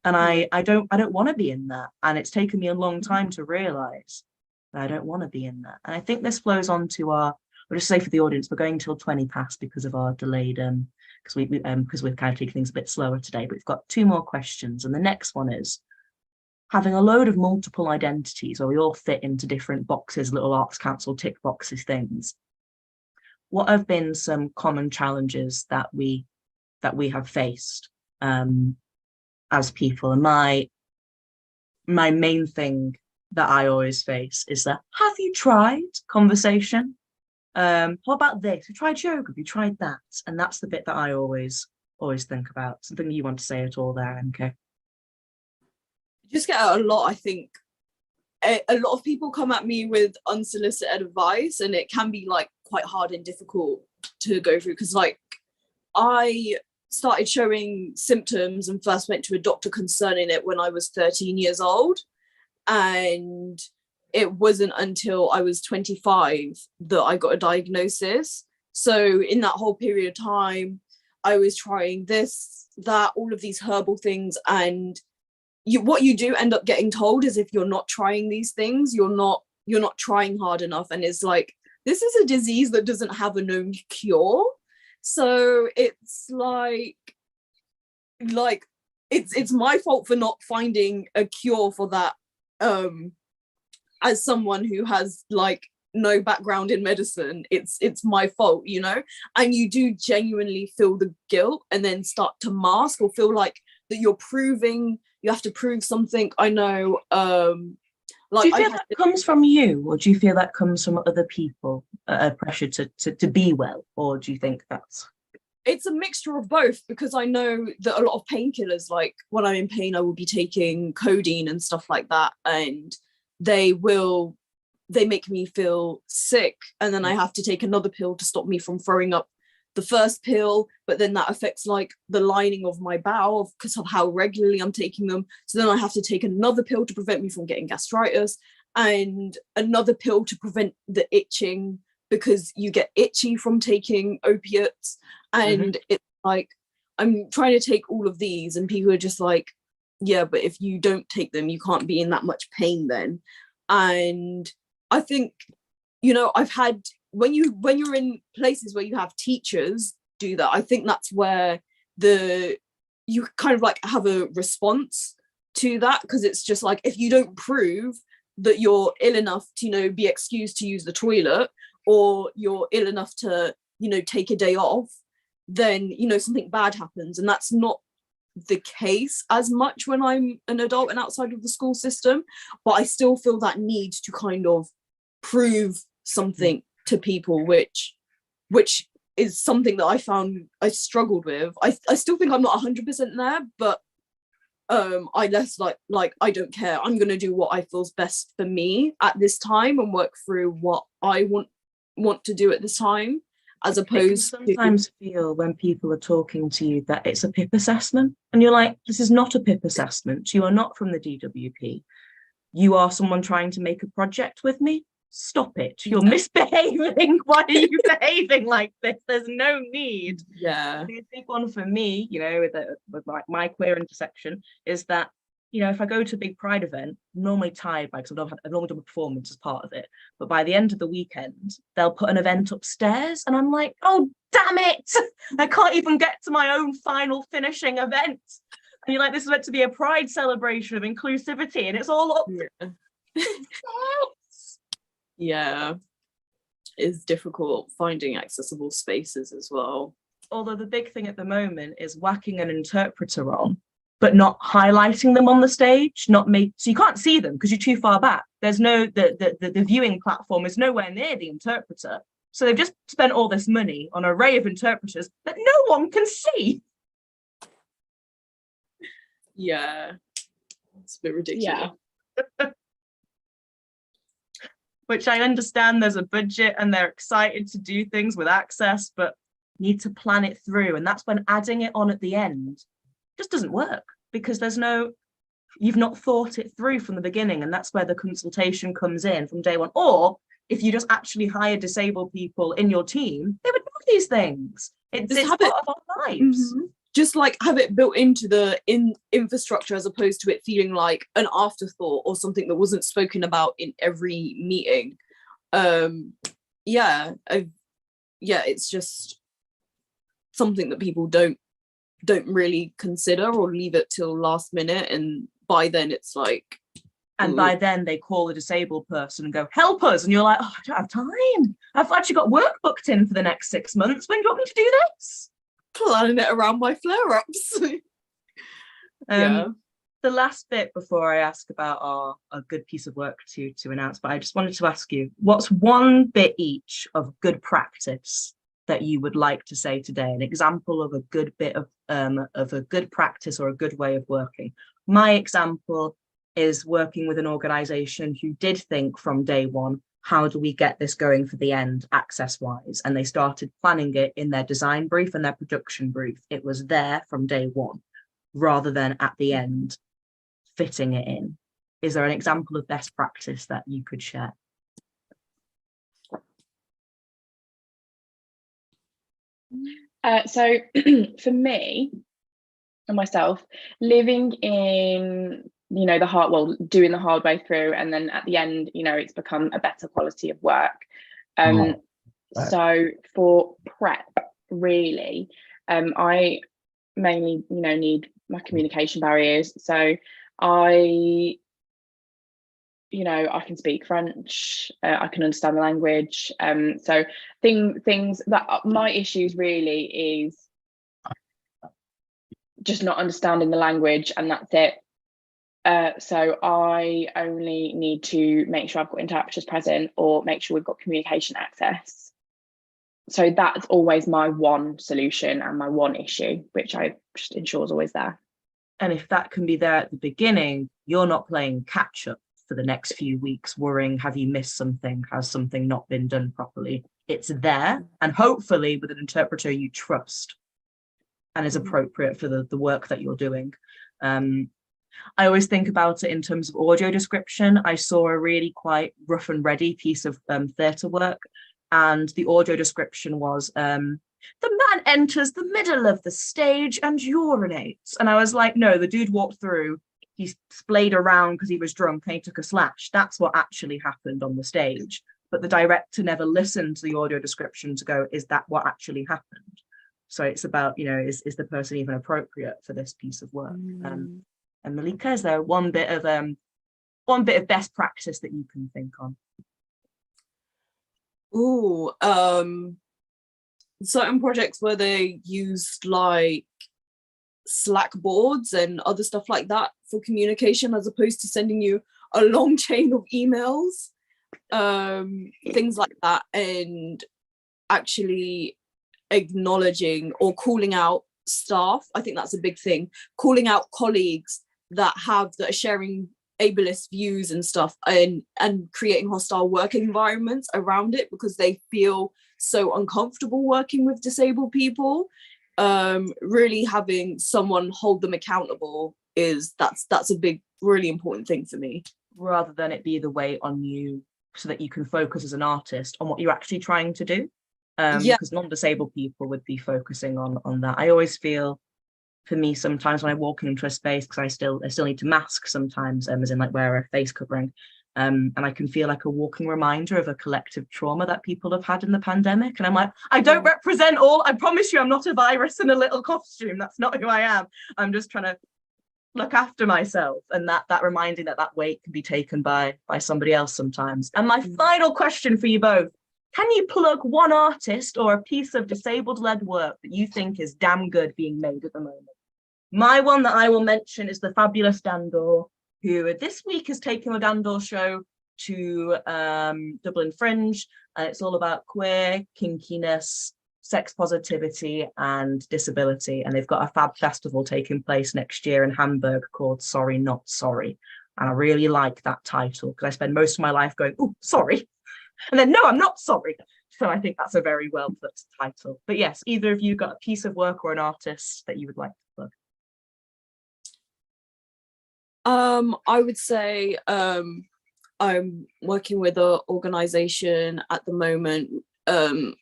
And I don't want to be in that. And it's taken me a long time to realize that I don't want to be in that. And I think this flows on to I'll just say for the audience, we're going till 20 past because of our delayed, because we're kind of taking things a bit slower today, but we've got 2 more questions. And the next one is, having a load of multiple identities where we all fit into different boxes, little Arts Council tick boxes things, what have been some common challenges that we have faced as people? And my main thing that I always face is that, have you tried conversation? What about this? Have you tried yoga? Have you tried that? And that's the bit that I always think about. Something you want to say at all there, MK? Just get out a lot, I think. a lot of people come at me with unsolicited advice, and it can be like quite hard and difficult to go through, because like I started showing symptoms and first went to a doctor concerning it when I was 13 years old, and it wasn't until I was 25 that I got a diagnosis. So in that whole period of time, I was trying this, that, all of these herbal things, and what you do end up getting told is if you're not trying these things, you're not trying hard enough. And it's like, this is a disease that doesn't have a known cure. So it's like it's my fault for not finding a cure for that, as someone who has like no background in medicine. It's my fault, you know. And you do genuinely feel the guilt and then start to mask or feel like that you have to prove something. I know, like, do you feel that comes from you, or do you feel that comes from other people, pressure to be well, or do you think that's... It's a mixture of both, because I know that a lot of painkillers, like when I'm in pain, I will be taking codeine and stuff like that, and they make me feel sick, and then I have to take another pill to stop me from throwing up the first pill, but then that affects like the lining of my bowel because of how regularly I'm taking them. So then I have to take another pill to prevent me from getting gastritis, and another pill to prevent the itching, because you get itchy from taking opiates. And it's like, I'm trying to take all of these, and people are just like, yeah, but if you don't take them, you can't be in that much pain then. And I think, you know, I've had, when you're in places where you have teachers do that, I think that's where you kind of like have a response to that, because it's just like, if you don't prove that you're ill enough to, you know, be excused to use the toilet, or you're ill enough to, you know, take a day off, then, you know, something bad happens. And that's not the case as much when I'm an adult and outside of the school system, but I still feel that need to kind of prove something to people, which is something that I found I struggled with. I still think I'm not 100% there, but I less like I don't care. I'm gonna do what I feels best for me at this time and work through what I want to do at this time, as opposed to... sometimes feel when people are talking to you that it's a PIP assessment, and you're like, this is not a PIP assessment. You are not from the DWP. You are someone trying to make a project with me. Stop it. You're misbehaving. Why are you behaving like this? There's no need. Yeah. The big one for me, you know, with my queer intersection, is that, you know, if I go to a big Pride event, I'm normally tired because I've normally done a performance as part of it. But by the end of the weekend, they'll put an event upstairs, and I'm like, oh, damn it. I can't even get to my own final finishing event. And you're like, this is meant to be a Pride celebration of inclusivity, and it's all up. Yeah. Yeah, it's difficult finding accessible spaces as well. Although the big thing at the moment is whacking an interpreter on, but not highlighting them on the stage, so you can't see them because you're too far back. There's no, the viewing platform is nowhere near the interpreter. So they've just spent all this money on an array of interpreters that no one can see. Yeah, it's a bit ridiculous. Yeah. Which I understand there's a budget and they're excited to do things with access, but need to plan it through. And that's when adding it on at the end just doesn't work, because you've not thought it through from the beginning. And that's where the consultation comes in from day one. Or if you just actually hire disabled people in your team, they would know these things. It's part of our lives. Mm-hmm. Just like have it built into the infrastructure, as opposed to it feeling like an afterthought or something that wasn't spoken about in every meeting. It's just something that people don't really consider, or leave it till last minute, and by then it's like, and by then they call a disabled person and go, help us, and you're like, oh, I don't have time, I've actually got work booked in for the next 6 months, when do you want me to do this? Planning it around my flare-ups. The last bit before I ask about a good piece of work to announce, but I just wanted to ask you, what's one bit each of good practice that you would like to say today? An example of a good bit of a good practice or a good way of working. My example is working with an organization who did think from day one, how do we get this going for the end access wise? And they started planning it in their design brief and their production brief. It was there from day one, rather than at the end fitting it in. Is there an example of best practice that you could share? So for me and myself, living in, doing the hard way through, and then at the end, it's become a better quality of work. Right. So for prep, really, I mainly, need my communication barriers. So I can speak French, I can understand the language. So things that my issues really is just not understanding the language, and that's it. So I only need to make sure I've got interpreters present, or make sure we've got communication access. So that's always my one solution and my one issue, which I just ensure is always there. And if that can be there at the beginning, you're not playing catch up for the next few weeks, worrying, have you missed something? Has something not been done properly? It's there, and hopefully with an interpreter you trust and is appropriate for the work that you're doing. I always think about it in terms of audio description. I saw a really quite rough and ready piece of theatre work, and the audio description was, the man enters the middle of the stage and urinates. And I was like, no, the dude walked through, he splayed around because he was drunk and he took a slash. That's what actually happened on the stage. But the director never listened to the audio description to go, is that what actually happened? So it's about, is the person even appropriate for this piece of work? And Malikah, is there one bit of best practice that you can think on? Certain projects where they used like Slack boards and other stuff like that for communication, as opposed to sending you a long chain of emails, things like that, and actually acknowledging or calling out staff. I think that's a big thing, calling out colleagues that are sharing ableist views and stuff, and creating hostile work environments around it because they feel so uncomfortable working with disabled people. Really having someone hold them accountable that's a big, really important thing for me, rather than it be the weight on you, so that you can focus as an artist on what you're actually trying to do. Because non-disabled people would be focusing on that. I always feel, for me, sometimes when I walk into a space, because I still need to mask sometimes, as in like wear a face covering, and I can feel like a walking reminder of a collective trauma that people have had in the pandemic. And I'm like, I don't represent all. I promise you, I'm not a virus in a little costume. That's not who I am. I'm just trying to look after myself, and that reminding that weight can be taken by somebody else sometimes. And my final question for you both: can you plug one artist or a piece of disabled-led work that you think is damn good being made at the moment? My one that I will mention is the fabulous Dandor, who this week is taking the Dandor show to Dublin Fringe. It's all about queer, kinkiness, sex positivity and disability. And they've got a fab festival taking place next year in Hamburg called Sorry Not Sorry. And I really like that title because I spend most of my life going, oh, sorry. And then, no, I'm not sorry. So I think that's a very well put title. But yes, either of you got a piece of work or an artist that you would like to plug? I would say I'm working with an organisation at the moment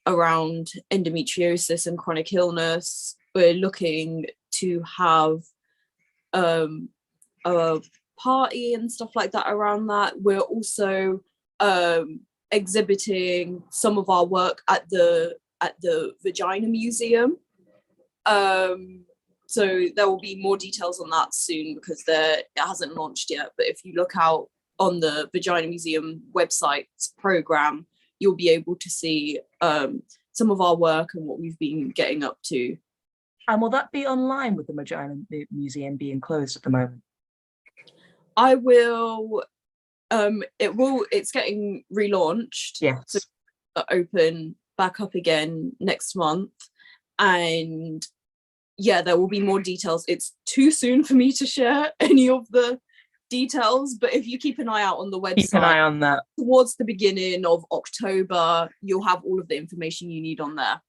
around endometriosis and chronic illness. We're looking to have a party and stuff like that around that. We're also exhibiting some of our work at the Vagina Museum. So there will be more details on that soon because it hasn't launched yet. But if you look out on the Vagina Museum website program, you'll be able to see some of our work and what we've been getting up to. And will that be online with the Vagina Museum being closed at the moment? I will. It's getting relaunched. Yes. So it'll open back up again next month. And yeah, there will be more details. It's too soon for me to share any of the details, but if you keep an eye out on the website, Keep an eye on that. towards the beginning of October, you'll have all of the information you need on there.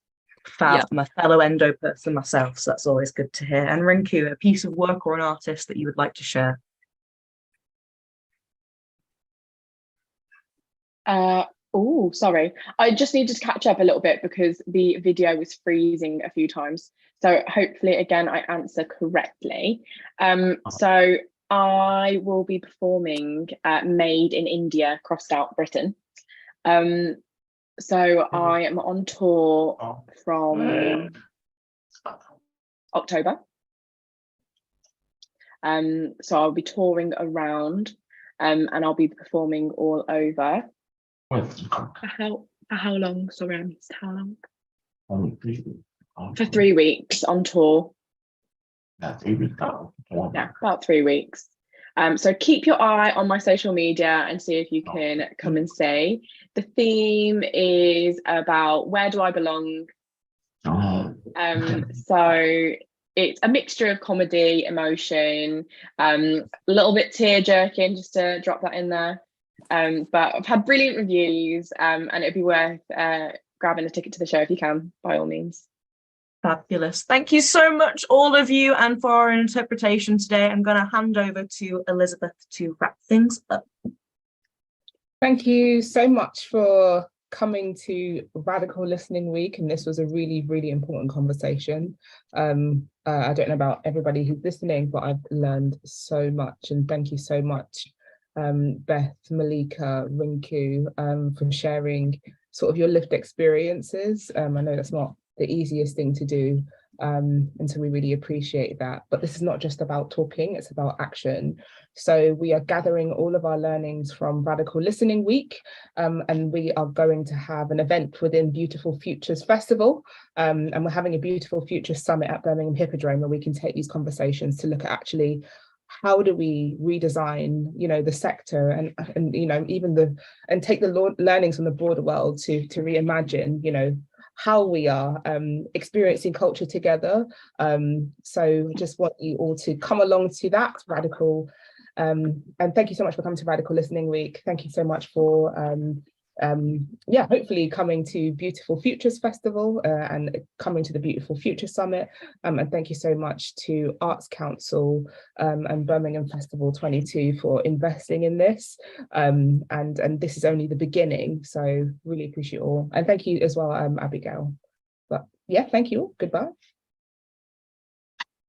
Fab, Yeah. I'm a fellow endo person myself, so that's always good to hear. And Rinkoo, a piece of work or an artist that you would like to share? Oh, sorry. I just needed to catch up a little bit because the video was freezing a few times. So hopefully, again, I answer correctly. So I will be performing Made in India, crossed out Britain. So I am on tour from October. So I'll be touring around and I'll be performing all over. For how long? Sorry, I missed how long? For 3 weeks on tour. Yeah, about 3 weeks. So keep your eye on my social media and see if you can come and see. The theme is about where do I belong? So it's a mixture of comedy, emotion, a little bit tear-jerking, just to drop that in there. But I've had brilliant reviews, and it'd be worth grabbing a ticket to the show if you can, by all means. Fabulous. Thank you so much, all of you, and for our interpretation today. I'm going to hand over to Elizabeth to wrap things up. Thank you so much for coming to Radical Listening Week, and this was a really, really important conversation. I don't know about everybody who's listening, but I've learned so much, and thank you so much, Beth, Malikah, Rinkoo, for sharing sort of your lived experiences. I know that's not the easiest thing to do, and so we really appreciate that. But this is not just about talking, it's about action. So we are gathering all of our learnings from Radical Listening Week, and we are going to have an event within Beautiful Futures Festival, and we're having a Beautiful Futures Summit at Birmingham Hippodrome, where we can take these conversations to look at actually how do we redesign, you know, the sector and you know, even and take the learnings from the broader world to reimagine, you know, how we are experiencing culture together. So just want you all to come along to that Radical, and thank you so much for coming to Radical Listening Week. Thank you so much for hopefully coming to Beautiful Futures Festival and coming to the Beautiful Future Summit, and thank you so much to Arts Council and Birmingham Festival 22 for investing in this, and this is only the beginning, so really appreciate all, and thank you as well, Abigail. But yeah, thank you all. Goodbye.